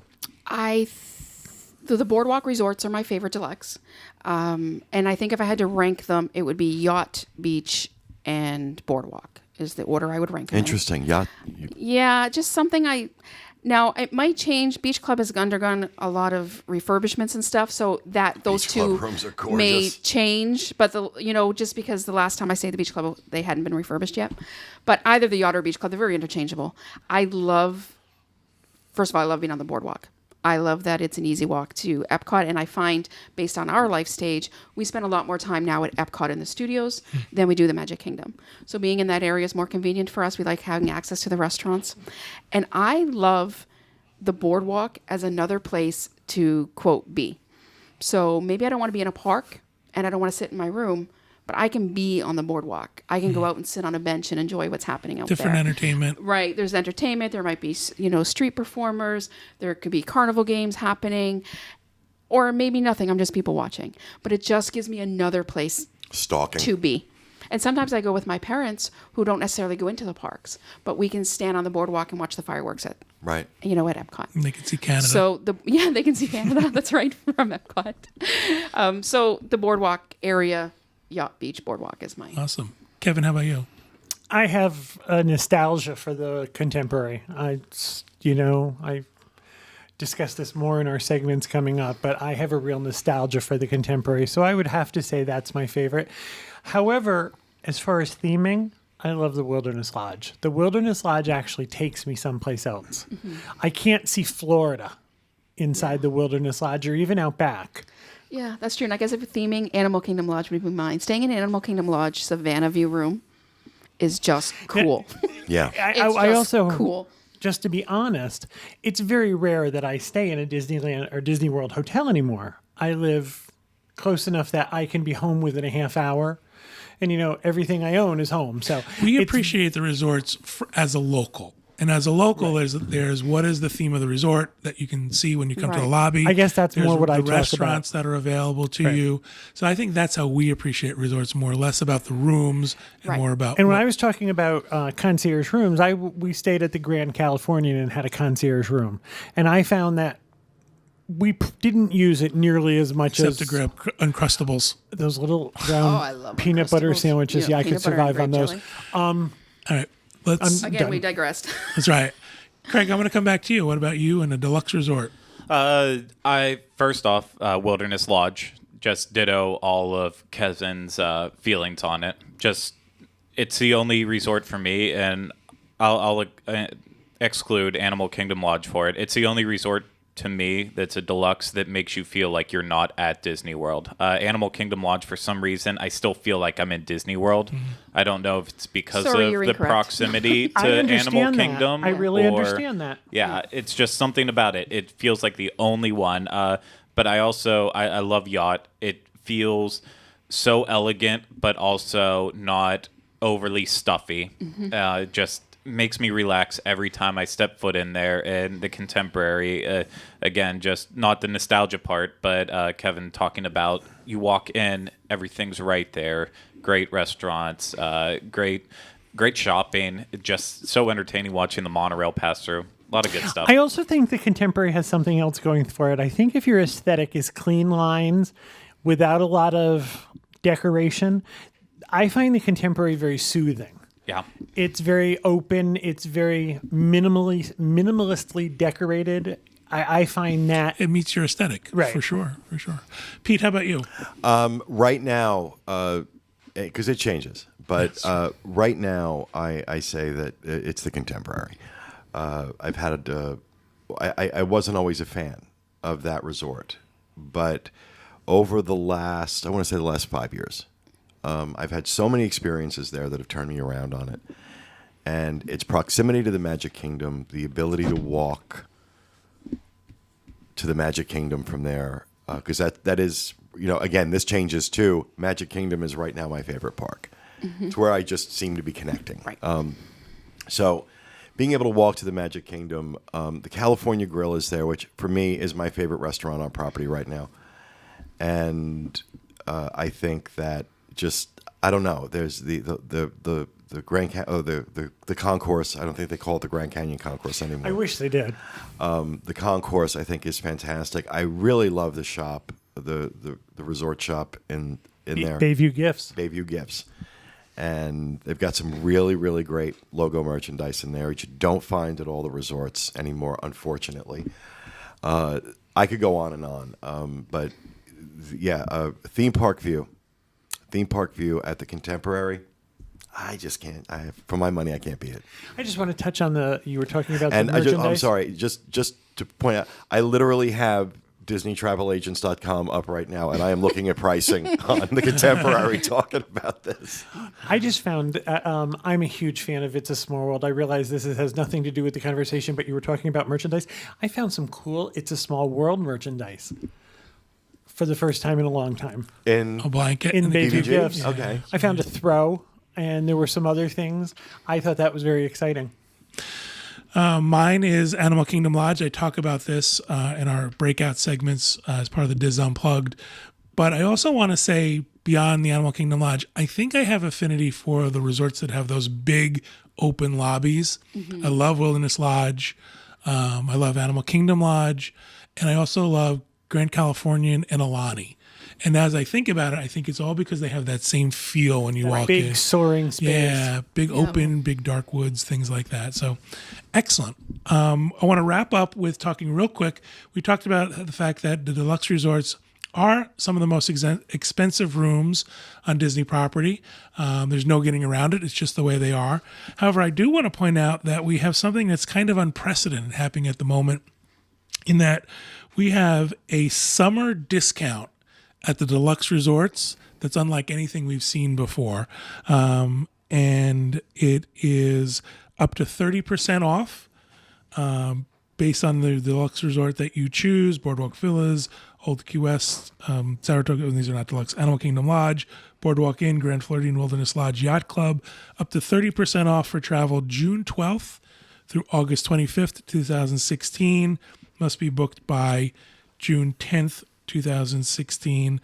The boardwalk resorts are my favorite deluxe. And I think if I had to rank them, it would be yacht, beach, and boardwalk is the order I would rank them in. Interesting. Yeah. Yeah, just something now it might change. Beach Club has undergone a lot of refurbishments and stuff, so that those Beach Club two rooms are may gorgeous. change. But just because the last time I stayed at the Beach Club, they hadn't been refurbished yet. But either the yacht or Beach Club, they're very interchangeable. First of all, I love being on the boardwalk. I love that it's an easy walk to Epcot, and I find, based on our life stage, we spend a lot more time now at Epcot in the studios than we do the Magic Kingdom. So being in that area is more convenient for us. We like having access to the restaurants. And I love the boardwalk as another place to, quote, be. So maybe I don't want to be in a park, and I don't want to sit in my room, but I can be on the boardwalk. I can go out and sit on a bench and enjoy what's happening out Different there. entertainment. Right. There's entertainment. There might be, street performers. There could be carnival games happening. Or maybe nothing. I'm just people watching. But it just gives me another place Stalking. to be. And sometimes I go with my parents who don't necessarily go into the parks. But we can stand on the boardwalk and watch the fireworks at Right. at Epcot. And they can see Canada. So they can see Canada. That's right, from Epcot. So the boardwalk area, yacht beach boardwalk is mine. Awesome. Kevin, how about you? I have a nostalgia for the contemporary. I discuss this more in our segments coming up, but I have a real nostalgia for the contemporary. So I would have to say that's my favorite. However, as far as theming, I love the Wilderness Lodge. The Wilderness Lodge actually takes me someplace else. Mm-hmm. I can't see Florida inside the Wilderness Lodge or even out back. Yeah, that's true. And I guess if you're theming, Animal Kingdom Lodge would be mine. Staying in Animal Kingdom Lodge, Savannah View Room, is just cool. Yeah. It's I just also cool. just to be honest, it's very rare that I stay in a Disneyland or Disney World hotel anymore. I live close enough that I can be home within a half hour. And, everything I own is home. So We it's- appreciate the resorts as a local. And as a local, there's what is the theme of the resort that you can see when you come to the Right. lobby. I guess that's There's more what I the talk about. restaurants that are available to you. So I think that's how we appreciate resorts more, less about the rooms and Right. more about. And when I was talking about concierge rooms, we stayed at the Grand Californian and had a concierge room. And I found that we didn't use it nearly as much except as to grab Uncrustables. those little Oh, brown I love peanut butter Uncrustables. sandwiches. Yeah, I could peanut butter and survive on grape those. jelly. All right, let's. Again, we done. digressed. That's right. Craig, I'm going to come back to you. What about you and a deluxe resort? I first off, Wilderness Lodge. Just ditto all of Kevin's feelings on it. Just it's the only resort for me, and I'll exclude Animal Kingdom Lodge for it. It's the only resort to me that's a deluxe that makes you feel like you're not at Disney World. Animal Kingdom Lodge, for some reason, I still feel like I'm in Disney World. I don't know if it's because Sorry, of you're the incorrect. I proximity to Animal understand that. Kingdom. I really or- understand that. Yeah, it's just something about it. It feels like the only one. But I also I love Yacht. It feels so elegant, but also not overly stuffy. Just makes me relax every time I step foot in there. And the Contemporary, again, just not the nostalgia part, but Kevin talking about you walk in, everything's right there. Great restaurants, great shopping. Just so entertaining watching the monorail pass through. A lot of good stuff. I also think the Contemporary has something else going for it. I think if your aesthetic is clean lines without a lot of decoration, I find the Contemporary very soothing. Yeah. It's very open. It's very minimalistically decorated. I find that It meets your aesthetic, Right. for sure, for sure. Pete, how about you? Right now, because it changes, but right now, I say that it's the Contemporary. I've had I wasn't always a fan of that resort, but over the last, I want to say the last 5 years, I've had so many experiences there that have turned me around on it. And its proximity to the Magic Kingdom, the ability to walk to the Magic Kingdom from there, because that is, again, this changes too. Magic Kingdom is right now my favorite park. It's where I just seem to be connecting. Right. So being able to walk to the Magic Kingdom, the California Grill is there, which for me is my favorite restaurant on property right now. And I think that just, I don't know, there's the Grand the concourse. I don't think they call it the Grand Canyon Concourse anymore. I wish they did. The concourse, I think, is fantastic. I really love the shop, the resort shop in there. Bayview Gifts. Bayview Gifts. And they've got some really, really great logo merchandise in there, which you don't find at all the resorts anymore, unfortunately. I could go on and on. But, yeah, theme park view at the Contemporary. I just can't. For my money, I can't beat it. I just want to touch on you were talking about And the merchandise. I'm sorry, just to point out, I literally have DisneyTravelAgents.com up right now, and I am looking at pricing on the Contemporary talking about this. I just found I'm a huge fan of It's a Small World. I realize this has nothing to do with the conversation, but you were talking about merchandise. I found some cool It's a Small World merchandise for the first time in a long time. In A blanket In and the Bayview BVG? Gifts. Okay. I found a throw, and there were some other things. I thought that was very exciting. Mine is Animal Kingdom Lodge. I talk about this in our breakout segments as part of the Dis Unplugged. But I also want to say, beyond the Animal Kingdom Lodge, I think I have affinity for the resorts that have those big open lobbies. I love Wilderness Lodge. I love Animal Kingdom Lodge. And I also love Grand Californian and Alani. And as I think about it, I think it's all because they have that same feel when you walk in. Big soaring space. Yeah, big open, big dark woods, things like that. So, excellent. I want to wrap up with talking real quick. We talked about the fact that the deluxe resorts are some of the most expensive rooms on Disney property. There's no getting around it. It's just the way they are. However, I do want to point out that we have something that's kind of unprecedented happening at the moment, in that we have a summer discount at the deluxe resorts that's unlike anything we've seen before. And it is up to 30% off based on the deluxe resort that you choose. Boardwalk Villas, Old Key West, Saratoga, and these are not deluxe, Animal Kingdom Lodge, Boardwalk Inn, Grand Floridian Wilderness Lodge Yacht Club, up to 30% off for travel June 12th through August 25th, 2016. Must be booked by June 10th, 2016.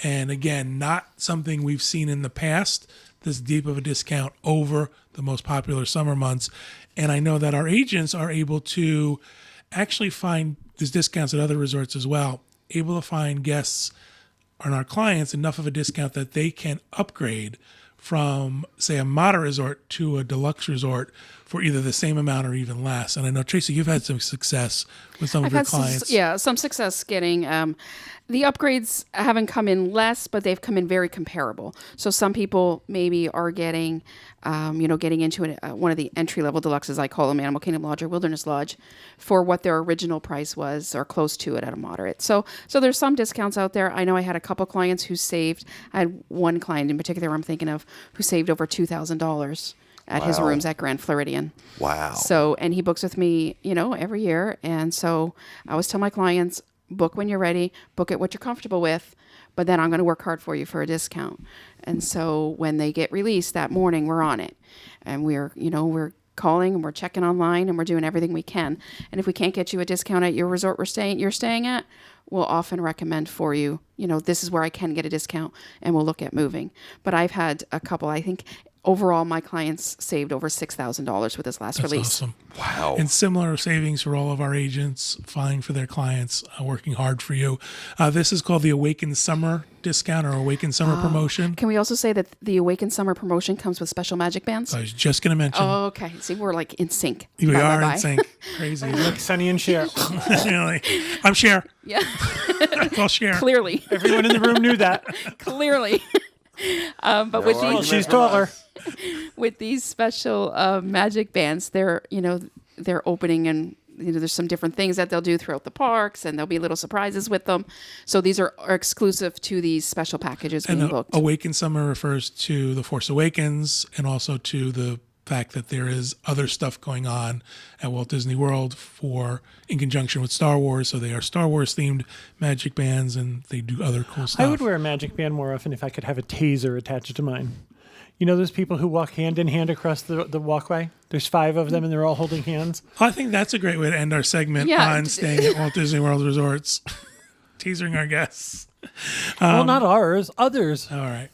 And again, not something we've seen in the past, this deep of a discount over the most popular summer months. And I know that our agents are able to actually find these discounts at other resorts as well, able to find guests and our clients enough of a discount that they can upgrade from, say, a moderate resort to a deluxe resort for either the same amount or even less. And I know, Tracy, you've had some success with some of your clients. Some success getting the upgrades haven't come in less, but they've come in very comparable. So some people maybe are getting, getting into one of the entry-level deluxes, I call them Animal Kingdom Lodge or Wilderness Lodge, for what their original price was or close to it at a moderate. So there's some discounts out there. I know I had a couple clients who saved. I had one client in particular I'm thinking of who saved over $2,000 at his rooms at Grand Floridian. Wow. So, and he books with me, every year. And so I always tell my clients, book when you're ready, book it what you're comfortable with, but then I'm going to work hard for you for a discount. And so when they get released that morning, we're on it. And we're calling and we're checking online and we're doing everything we can. And if we can't get you a discount at your resort you're staying at, we'll often recommend for you, this is where I can get a discount, and we'll look at moving. But I've had a couple, I think overall my clients saved over $6,000 with this last That's release. Awesome. Wow. And similar savings for all of our agents, flying for their clients, working hard for you. This is called the Awaken Summer discount or Awaken Summer promotion. Can we also say that the Awaken Summer promotion comes with special magic bands? I was just going to mention. Oh, okay. See, we're like in sync. We Bye, are bye, bye. in sync. Crazy. Like Sonny and Cher. Really. I'm Cher. Yeah, I'll share. clearly. Everyone in the room knew that. Clearly. But with argument these, She's taller. with these special magic bands, they're opening, and there's some different things that they'll do throughout the parks, and there'll be little surprises with them. So these are exclusive to these special packages being And booked. Awaken Summer refers to The Force Awakens and also to the fact that there is other stuff going on at Walt Disney World in conjunction with Star Wars. So they are Star Wars themed magic bands, and they do other cool stuff. I would wear a magic band more often if I could have a taser attached to mine. You know those people who walk hand in hand across the walkway? There's 5 of them and they're all holding hands. I think that's a great way to end our segment on staying at Walt Disney World Resorts, teasing our guests. Well, not ours, others. All right.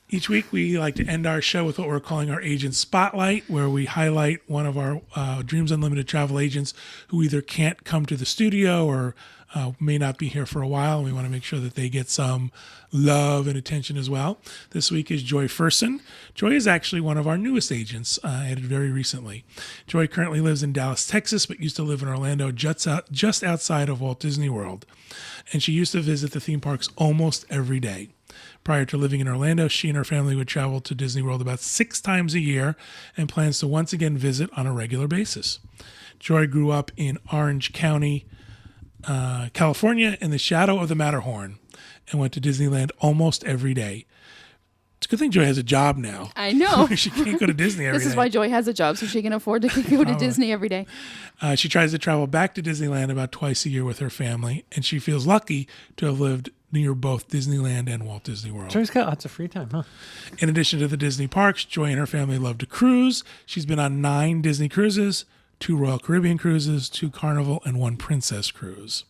Each week, we like to end our show with what we're calling our Agent Spotlight, where we highlight one of our Dreams Unlimited travel agents who either can't come to the studio or may not be here for a while, and we want to make sure that they get some love and attention as well. This week is Joy Furson. Joy is actually one of our newest agents, added very recently. Joy currently lives in Dallas, Texas, but used to live in Orlando, just outside of Walt Disney World. And she used to visit the theme parks almost every day. Prior to living in Orlando, she and her family would travel to Disney World about 6 times a year and plans to once again visit on a regular basis. Joy grew up in Orange County, California, in the shadow of the Matterhorn, and went to Disneyland almost every day. It's a good thing Joy has a job now. I know. She can't go to Disney every day. This is why Joy has a job, so she can afford to go to Disney every day. She tries to travel back to Disneyland about twice a year with her family, and she feels lucky to have lived near both Disneyland and Walt Disney World. Joy's got lots of free time, huh? In addition to the Disney parks, Joy and her family love to cruise. She's been on 9 Disney cruises, 2 Royal Caribbean cruises, 2 Carnival, and 1 Princess cruise.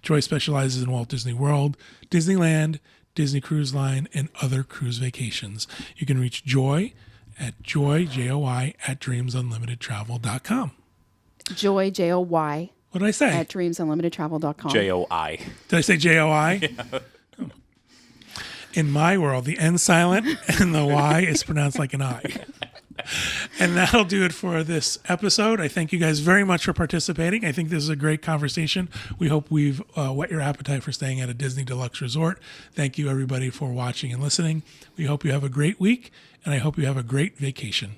Joy specializes in Walt Disney World, Disneyland, Disney Cruise Line, and other cruise vacations. You can reach Joy at Joy, at dreamsunlimitedtravel.com. Joy, Joy, What did I say? at dreamsunlimitedtravel.com. JOI. Did I say JOI? Yeah. In my world, the N silent and the Y is pronounced like an I. And that'll do it for this episode. I thank you guys very much for participating. I think this is a great conversation. We hope we've whet your appetite for staying at a Disney Deluxe Resort. Thank you, everybody, for watching and listening. We hope you have a great week, and I hope you have a great vacation.